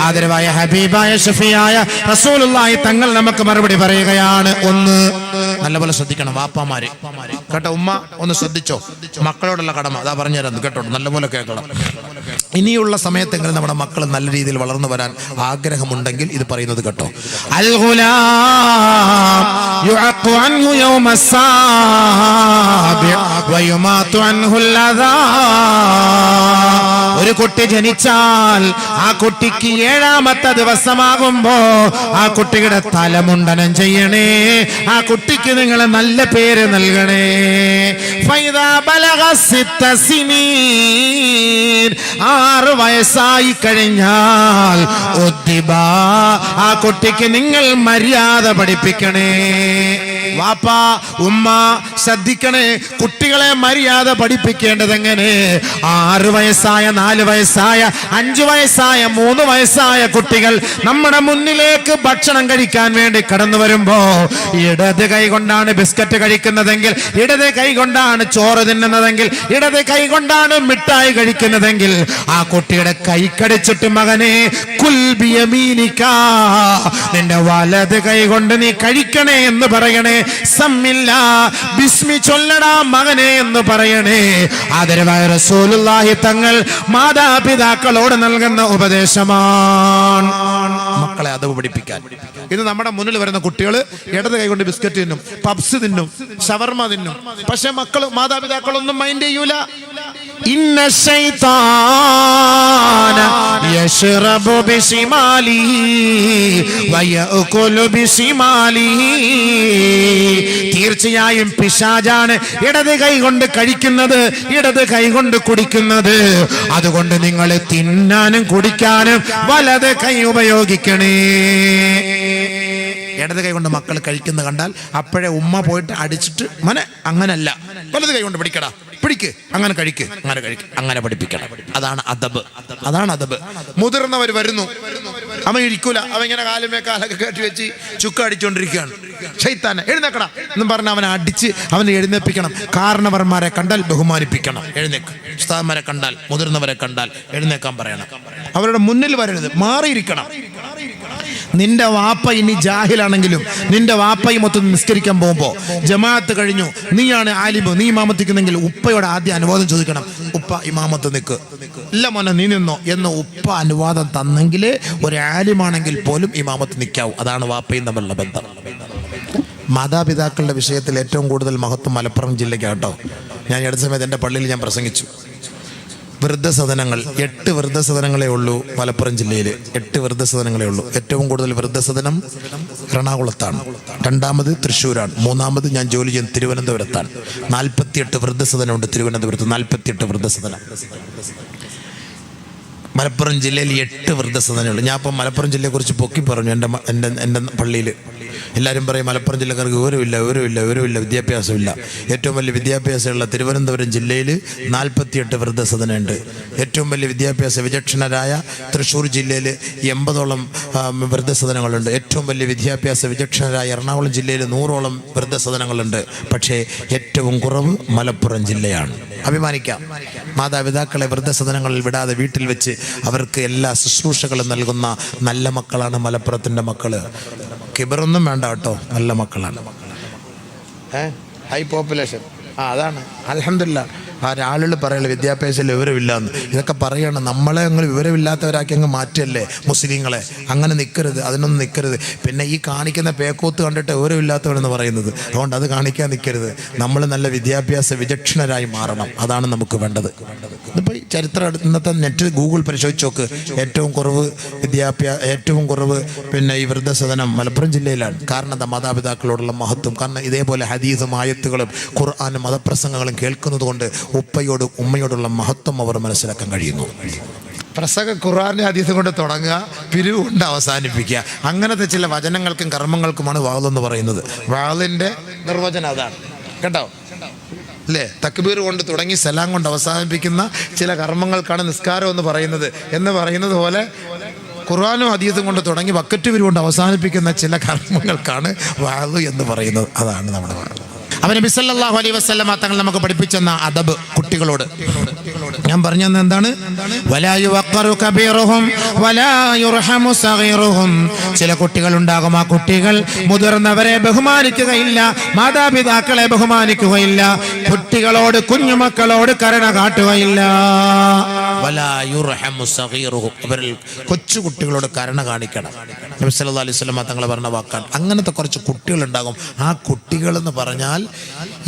ആദരവായ ഹബീബായ ഷഫിയായ റസൂലുള്ളാഹി തങ്ങൾ നമുക്ക് മറുപടി പറയുകയാണ്. ഒന്ന്, നല്ലപോലെ ശ്രദ്ധിക്കണം വാപ്പാമാര് കേട്ടോ. ഉമ്മ ഒന്ന് ശ്രദ്ധിച്ചോ, മക്കളോടുള്ള കടമ അതാ പറഞ്ഞുതരാം കേട്ടോ, നല്ലപോലെ കേൾക്കണം. ഇനിയുള്ള സമയത്തെങ്കിലും നമ്മുടെ മക്കൾ നല്ല രീതിയിൽ വളർന്നു വരാൻ ആഗ്രഹമുണ്ടെങ്കിൽ ഇത് പറയുന്നത് കേട്ടോ. അൽ ഗുലാം യുഅഖു അൻഹു യൗമസ്സാബി വയുമാതു അൻഹുൽ അദാ. ഒരു കുട്ടി ജനിച്ചാൽ ആ കുട്ടിക്ക് 7ാമത്തെ ദിവസമാകുമ്പോ ആ കുട്ടിയുടെ തലമുണ്ടനം ചെയ്യണേ. ആ കുട്ടിക്ക് നിങ്ങൾ നല്ല പേര് നൽകണേ. ഫൈദാ ബലഗ 6 സിനീൻ, 6 വയസ്സായി കഴിഞ്ഞാൽ ആ കുട്ടിക്ക് നിങ്ങൾ മര്യാദ പഠിപ്പിക്കണേ. വാപ്പാ ഉമ്മ ശ്രദ്ധിക്കണേ, കുട്ടികളെ മര്യാദ പഠിപ്പിക്കേണ്ടത് എങ്ങനെ? 6 വയസ്സായ, 4 വയസ്സായ, 5 വയസ്സായ, 3 വയസ്സായ കുട്ടികൾ നമ്മുടെ മുന്നിലേക്ക് ഭക്ഷണം കഴിക്കാൻ വേണ്ടി കടന്നു വരുമ്പോ ഇടത് കൈ കൊണ്ടാണ് ബിസ്ക്കറ്റ് കഴിക്കുന്നതെങ്കിൽ, ഇടത് കൈ കൊണ്ടാണ് ചോറ് തിന്നുന്നതെങ്കിൽ, ഇടത് കൈ കൊണ്ടാണ് മിഠായി കഴിക്കുന്നതെങ്കിൽ ആ കുട്ടിയുടെ കൈ കടിച്ചിട്ട് മകനെ കുൽ ബിയമീനിക, നിന്റെ വലത് കൈ കൊണ്ട് നീ കഴിക്കണേ എന്ന് പറയണേ. സമ്മില്ല, ബിസ്മി ചൊല്ലടാ മകനെ എന്ന് പറയണേ. ആദരവായ റസൂലുള്ളാഹി തങ്ങൾ മാതാപിതാക്കളോട് നൽകുന്ന ഉപദേശമാണ് മക്കളെ അതവ് പഠിപ്പിക്കാൻ. ഇത് നമ്മുടെ മുന്നിൽ വരുന്ന കുട്ടികൾ ഇടത് കൈ കൊണ്ട് ബിസ്ക്കറ്റ് തിന്നും, പബ്സ് തിന്നും, ഷവർമ തിന്നും. പക്ഷെ മാതാപിതാക്കളൊന്നും മൈൻഡ് ചെയ്യൂല. ഇന്ന ശൈത്താന യശ്റബു ബിശിമാലിഹി വയഅകുലു ബിശിമാലിഹി. തീർച്ചയായും പിശാചാണ് ഇടത് കൈ കൊണ്ട് കഴിക്കുന്നത്, ഇടത് കൈ കൊണ്ട് കുടിക്കുന്നത്. അതുകൊണ്ട് നിങ്ങൾ തിന്നാനും കുടിക്കാനും വലത് കൈ ഉപയോഗിക്കണേ. ഇടത് കൈ കൊണ്ട് മക്കൾ കഴിക്കുന്ന കണ്ടാൽ അപ്പോഴേ ഉമ്മ പോയിട്ട് അടിച്ചിട്ട് മോനെ അങ്ങനല്ല, വലത് കൈ കൊണ്ട് പിടിക്കടാ, പിടിക്ക്, അങ്ങനെ കഴിക്ക്, അങ്ങനെ പഠിപ്പിക്കണം. അതാണ് അദബ്. മുതിർന്നവർ വരുന്നു, അവൻ ഇരിക്കൂല, അവൻ ഇങ്ങനെ കാലുമേ കാലൊക്കെ കെട്ടി വെച്ച് ചുക്ക അടിച്ചുകൊണ്ടിരിക്കുകയാണ്. ശൈത്താനെ എഴുന്നേക്കടാ എന്നും പറഞ്ഞ് അവനെ അടിച്ച് അവനെ എഴുന്നേൽപ്പിക്കണം. കാരണവർമാരെ കണ്ടാൽ ബഹുമാനിപ്പിക്കണം, എഴുന്നേക്ക്. ഉസ്താദന്മാരെ കണ്ടാൽ, മുതിർന്നവരെ കണ്ടാൽ എഴുന്നേക്കാൻ പറയണം. അവരുടെ മുന്നിൽ വരരുത്, മാറിയിരിക്കണം. നിന്റെ വാപ്പ ഇനി ജാഹിലാണെങ്കിലും നിന്റെ വാപ്പയും മൊത്തം നിസ്കരിക്കാൻ പോകുമ്പോ ജമാഅത്ത് കഴിഞ്ഞു, നീയാണ് ആലിമ്, നീ ഇമാമത്തിക്കുന്നെങ്കിൽ ഉപ്പയോട് ആദ്യം അനുവാദം ചോദിക്കണം. ഉപ്പ ഇമാമത്ത് നിൽക്ക്, ഇല്ല മോനെ നീ നിന്നോ എന്ന് ഉപ്പ അനുവാദം തന്നെങ്കിലേ ഒരു ആലിമാണെങ്കിൽ പോലും ഇമാമത്ത് നിൽക്കാവൂ. അതാണ് വാപ്പയും തമ്മിലുള്ള ബന്ധം. മാതാപിതാക്കളുടെ വിഷയത്തിൽ ഏറ്റവും കൂടുതൽ മഹത്വം മലപ്പുറം ജില്ലയ്ക്കാട്ടോ. ഞാൻ അടുത്ത സമയത്ത് എൻ്റെ പള്ളിയിൽ ഞാൻ പ്രസംഗിച്ചു. വൃദ്ധസദനങ്ങൾ 8 വൃദ്ധസദനങ്ങളേ ഉള്ളൂ മലപ്പുറം ജില്ലയിൽ. 8 വൃദ്ധസദനങ്ങളേ ഉള്ളൂ. ഏറ്റവും കൂടുതൽ വൃദ്ധസദനം എറണാകുളത്താണ്, 2ാമത് തൃശ്ശൂരാണ്, 3ാമത് ഞാൻ ജോലി ചെയ്യുന്ന തിരുവനന്തപുരത്താണ്. 48 വൃദ്ധസദനമുണ്ട് തിരുവനന്തപുരത്ത്, 48 വൃദ്ധസദനം. മലപ്പുറം ജില്ലയിൽ 8 വൃദ്ധസദനമുള്ളൂ. ഞാൻ ഇപ്പം മലപ്പുറം ജില്ലയെക്കുറിച്ച് പൊക്കി പറഞ്ഞു എൻ്റെ പള്ളിയിൽ. എല്ലാവരും പറയും മലപ്പുറം ജില്ലക്കാർക്ക് വിവരമില്ല, വിദ്യാഭ്യാസമില്ല. ഏറ്റവും വലിയ വിദ്യാഭ്യാസമുള്ള തിരുവനന്തപുരം ജില്ലയിൽ 48 വൃദ്ധസദനമുണ്ട്. ഏറ്റവും വലിയ വിദ്യാഭ്യാസ വിചക്ഷണരായ തൃശ്ശൂർ ജില്ലയിൽ 80ഓളം വൃദ്ധസദനങ്ങളുണ്ട്. ഏറ്റവും വലിയ വിദ്യാഭ്യാസ വിചക്ഷണരായ എറണാകുളം ജില്ലയിൽ 100ഓളം വൃദ്ധസദനങ്ങളുണ്ട്. പക്ഷേ ഏറ്റവും കുറവ് മലപ്പുറം ജില്ലയാണ്. അഭിമാനിക്കാം. മാതാപിതാക്കളെ വൃദ്ധസദനങ്ങളിൽ വിടാതെ വീട്ടിൽ വെച്ച് അവർക്ക് എല്ലാ ശുശ്രൂഷകളും നൽകുന്ന നല്ല മക്കളാണ് മലപ്പുറത്തിൻ്റെ മക്കള്. കിബറൊന്നും വേണ്ട കേട്ടോ, നല്ല മക്കളാണ്. ഹൈ പോപ്പുലേഷൻ അതാണ്. അൽഹംദുലില്ലാഹ് ആളുകൾ പറയല്ലേ വിദ്യാഭ്യാസത്തിൽ വിവരമില്ലാന്ന്. ഇതൊക്കെ പറയണം. നമ്മളെ അങ്ങ് വിവരമില്ലാത്തവരാക്കി അങ്ങ് മാറ്റല്ലേ മുസ്ലിങ്ങളെ. അങ്ങനെ നിൽക്കരുത്, അതിനൊന്നും നിൽക്കരുത്. പിന്നെ ഈ കാണിക്കുന്ന പേക്കൂത്ത് കണ്ടിട്ട് വിവരമില്ലാത്തവരെന്ന് പറയുന്നത്, അതുകൊണ്ട് അത് കാണിക്കാൻ നിൽക്കരുത്. നമ്മൾ നല്ല വിദ്യാഭ്യാസ വിചക്ഷണരായി മാറണം. അതാണ് നമുക്ക് വേണ്ടത്. ഇതിപ്പോൾ ചരിത്രം ഇന്നത്തെ നെറ്റ് ഗൂഗിൾ പരിശോധിച്ച് നോക്ക്. ഏറ്റവും കുറവ് പിന്നെ ഈ വൃദ്ധസദനം മലപ്പുറം ജില്ലയിലാണ്. കാരണം എന്താ? മാതാപിതാക്കളോടുള്ള മഹത്വം. കാരണം ഇതേപോലെ ഹദീസും ആയത്തുകളും ഖുർആനും മതപ്രസംഗങ്ങളും കേൾക്കുന്നത് കൊണ്ട് ഉപ്പയോടും ഉമ്മയോടുള്ള മഹത്വം അവർ മനസ്സിലാക്കാൻ കഴിയുന്നു. പ്രസംഗ ഖുർആന്റെ ഹദീസ് കൊണ്ട് തുടങ്ങുക, പിരിവ് കൊണ്ട് അവസാനിപ്പിക്കുക. അങ്ങനത്തെ ചില വചനങ്ങൾക്കും കർമ്മങ്ങൾക്കുമാണ് വാളെന്ന് പറയുന്നത്. വാളിന്റെ നിർവചനം അതാണ് കേട്ടോ അല്ലേ? തക്ബീർ കൊണ്ട് തുടങ്ങി സലാം കൊണ്ട് അവസാനിപ്പിക്കുന്ന ചില കർമ്മങ്ങൾക്കാണ് നിസ്കാരം എന്ന് പറയുന്നത് പോലെ ഖുർആനും ഹദീസും കൊണ്ട് തുടങ്ങി ബക്കറ്റ് പിരിവ് കൊണ്ട് അവസാനിപ്പിക്കുന്ന ചില കർമ്മങ്ങൾക്കാണ് വാള് എന്ന് പറയുന്നത്. അതാണ് നമ്മുടെ വാള്. അവൻ നബി സല്ലല്ലാഹു അലൈഹി വസല്ലമ തങ്ങൾ നമുക്ക് പഠിപ്പിച്ചെന്ന അദബ് കുട്ടികളോട് ഞാൻ പറഞ്ഞു തന്നെ എന്താണ്? വലാ യുവഖറു കബീറുഹും വലാ യുർഹമു സഗീറുഹും. ചില കുട്ടികൾ ഉണ്ടാകും, ആ കുട്ടികൾ മുതിർന്നവരെ ബഹുമാനിക്കുകയില്ല, മാതാപിതാക്കളെ ബഹുമാനിക്കുകയില്ല, കുട്ടികളോട് കുഞ്ഞുമക്കളോട് കരുണ കാട്ടുകയില്ല. വലാ യുർഹമു സഗീറുഹും. അവരിൽ കൊച്ചു കുട്ടികളോട് കരുണ കാണിക്കണം. നബി സല്ലല്ലാഹു അലൈഹി വസല്ലമ തങ്ങൾ പറഞ്ഞ വാക്കാണ്. അങ്ങനത്തെ കുറച്ച് കുട്ടികളുണ്ടാകും. ആ കുട്ടികൾ എന്ന് പറഞ്ഞാൽ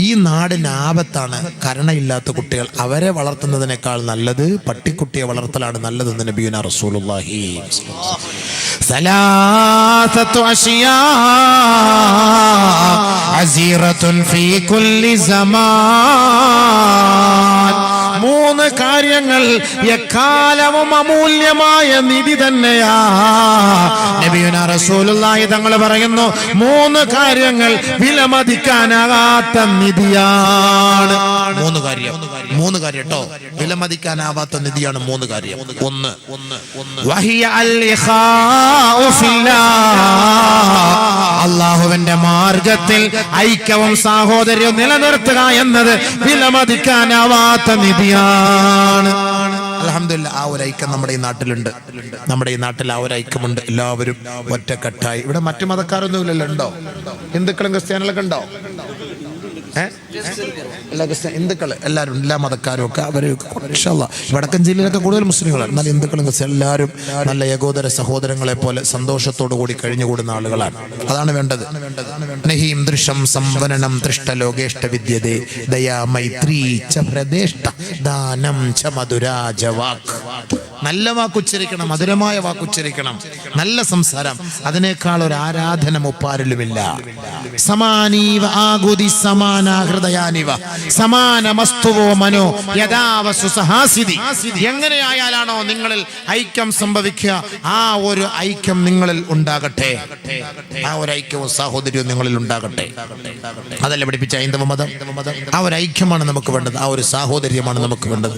ഈ നാടിന് ആപത്താണ്. കരുണയില്ലാത്ത കുട്ടികൾ. അവരെ വളർത്തുന്നതിനേക്കാൾ നല്ലത് പട്ടിക്കുട്ടിയെ വളർത്തലാണ് നല്ലതെന്ന് നബിയുനാ റസൂലുള്ളാഹി. സലാസത്തു അശിയാ അസീറത്തുൻ ഫീ കുല്ലി സമാൻ. മൂന്ന് കാര്യങ്ങൾ എക്കാലവും അമൂല്യമായ നിധി തന്നെയാ. നബിയുനാ റസൂലുള്ളാഹി തങ്ങൾ പറയുന്നു, മൂന്ന് കാര്യങ്ങൾ വിലമതിക്കാനാകാത്ത നിധിയാണ്. മൂന്ന് കാര്യം കേട്ടോ, വിലമതിക്കാനാവാത്ത നിധിയാണ് മൂന്ന് കാര്യം. ഒന്ന് വഹിയ അൽ ഇഖാഉ ഫില്ലാഹ്. അല്ലാഹുവിന്റെ മാർഗത്തിൽ ഐക്യവും സാഹോദര്യവും നിലനിർത്തുക എന്നത് വിലമതിക്കാനാവാത്ത നിധിയാണ്. അൽഹംദുലില്ലാഹ്, ആ ഒരു ഐക്യം നമ്മുടെ ഈ നാട്ടിലുണ്ട്. നമ്മുടെ ഈ നാട്ടിൽ ആ ഒരു ഐക്യമുണ്ട്. എല്ലാവരും ഒറ്റക്കെട്ടായി. ഇവിടെ മറ്റു മതക്കാരൊന്നും ഇല്ലല്ലോ? ഉണ്ടോ? ഹിന്ദുക്കളും ക്രിസ്ത്യാനികളൊക്കെ ഉണ്ടോ? എല്ലാ ഹിന്ദുക്കൾ എല്ലാവരും, എല്ലാ മതക്കാരും ഒക്കെ അവർ വടക്കൻ ജില്ലയിലൊക്കെ കൂടുതൽ മുസ്ലിങ്ങളാണ്. എന്നാൽ ഹിന്ദുക്കളും ക്രിസ്ത്യൻ എല്ലാവരും നല്ല ഏകോദര സഹോദരങ്ങളെ പോലെ സന്തോഷത്തോടു കൂടി കഴിഞ്ഞുകൂടുന്ന ആളുകളാണ്. അതാണ് വേണ്ടത്. നഹീം ദൃശം സംവരണം ദൃഷ്ട ലോകേഷ്ട വിദ്യതേ ദയാ മൈത്രീ ച ഹൃദേഷ്ട ദാനം ച മധുരാജവാക്. നല്ല വാക്കുച്ചരിക്കണം, മധുരമായ വാക്കുച്ചരിക്കണം, നല്ല സംസാരം. അതിനേക്കാൾ ഒരു ആരാധന മുപ്പാരിലുമില്ല. സമാനീവ ആകുതി സമാനഹൃദയാനിവ സമാനമസ്തുവോ മനോ യഥാവസു സഹാസിതി. എങ്ങനെയായാലാണോ നിങ്ങളിൽ ഐക്യം സംഭവിക്കുക, ആ ഒരു ഐക്യം നിങ്ങളിൽ ഉണ്ടാകട്ടെ. ആ ഒരു ഐക്യവും സാഹോദര്യവും നിങ്ങളിൽ ഉണ്ടാകട്ടെ. അതല്ല പഠിപ്പിച്ച ഹൈന്ദവ മതം. ആ ഒരു ഐക്യമാണ് നമുക്ക് വേണ്ടത്, ആ ഒരു സാഹോദര്യമാണ് നമുക്ക് വേണ്ടത്.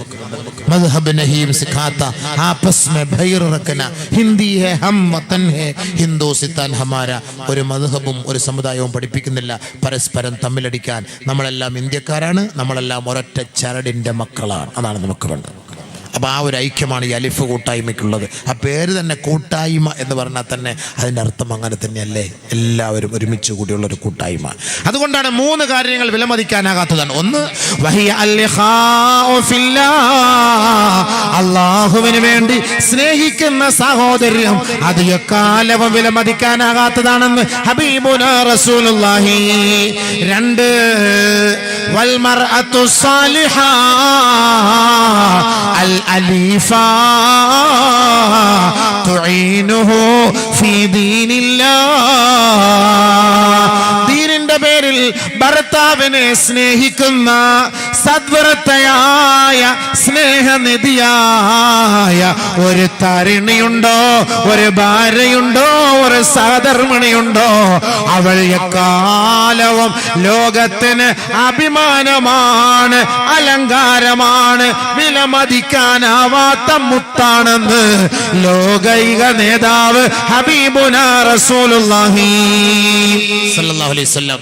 മദ്ഹബ് നഹീം സിഖാത്ത ആപസ് മേ ഭൈർ റഖന ഹിന്ദി ഹേ ഹം വതൻ ഹേ ഹിന്ദുസ്ഥാൻ ഹമാര. ഒരു മദ്ഹബും ഒരു സമുദായവും പഠിപ്പിക്കുന്നില്ല പരസ്പരം തമ്മിലടിക്കാൻ. നമ്മളെല്ലാം ഇന്ത്യക്കാരാണ്, നമ്മളെല്ലാം ഒരൊറ്റ ചരടിന്റെ മക്കളാണ്. അതാണ് നമുക്ക് വേണ്ടത്. അപ്പൊ ആ ഒരു ഐക്യമാണ് ഈ അലിഫ് കൂട്ടായ്മയ്ക്കുള്ളത്. ആ പേര് തന്നെ കൂട്ടായ്മ എന്ന് പറഞ്ഞാൽ തന്നെ അതിൻ്റെ അർത്ഥം അങ്ങനെ തന്നെയല്ലേ? എല്ലാവരും ഒരുമിച്ച് കൂടിയുള്ള ഒരു കൂട്ടായ്മ. അതുകൊണ്ടാണ് മൂന്ന് കാര്യങ്ങൾ വിലമതിക്കാനാകാത്തതാണ്. ഒന്ന് വഹിയ അൽ ഇഖാഉ ഫില്ലാഹ്. അല്ലാഹുവിന് വേണ്ടി സ്നേഹിക്കുന്ന സഹോദര്യം അത് എക്കാലവും വിലമതിക്കാനാകാത്തതാണെന്ന് ഹബീബുനാ റസൂലുള്ളാഹി. രണ്ട് വൽ മർഅതു സാലിഹാ അൽ അലീഫാ തുഈനുഹു ഫീ ദീനില്ലാഹ്. ദീനിന്റെ പേരിൽ ഭർത്താവിനെ സ്നേഹിക്കുന്ന സദ്വൃത്തയായ സ്നേഹനിധിയായ ഒരു തരുണിയുണ്ടോ, ഒരു ഭാര്യയുണ്ടോ, ഒരു സഹധർമ്മിണിയുണ്ടോ, അവൾ എക്കാലവും ലോകത്തിന് അഭിമാനമാണ്, അലങ്കാരമാണ്, വിലമതിക്കാനാവാത്ത മുത്താണെന്ന് ലോകൈക നേതാവ് ഹബീബുനാ റസൂലുള്ളാഹി സ്വല്ലല്ലാഹു അലൈഹി വസല്ലം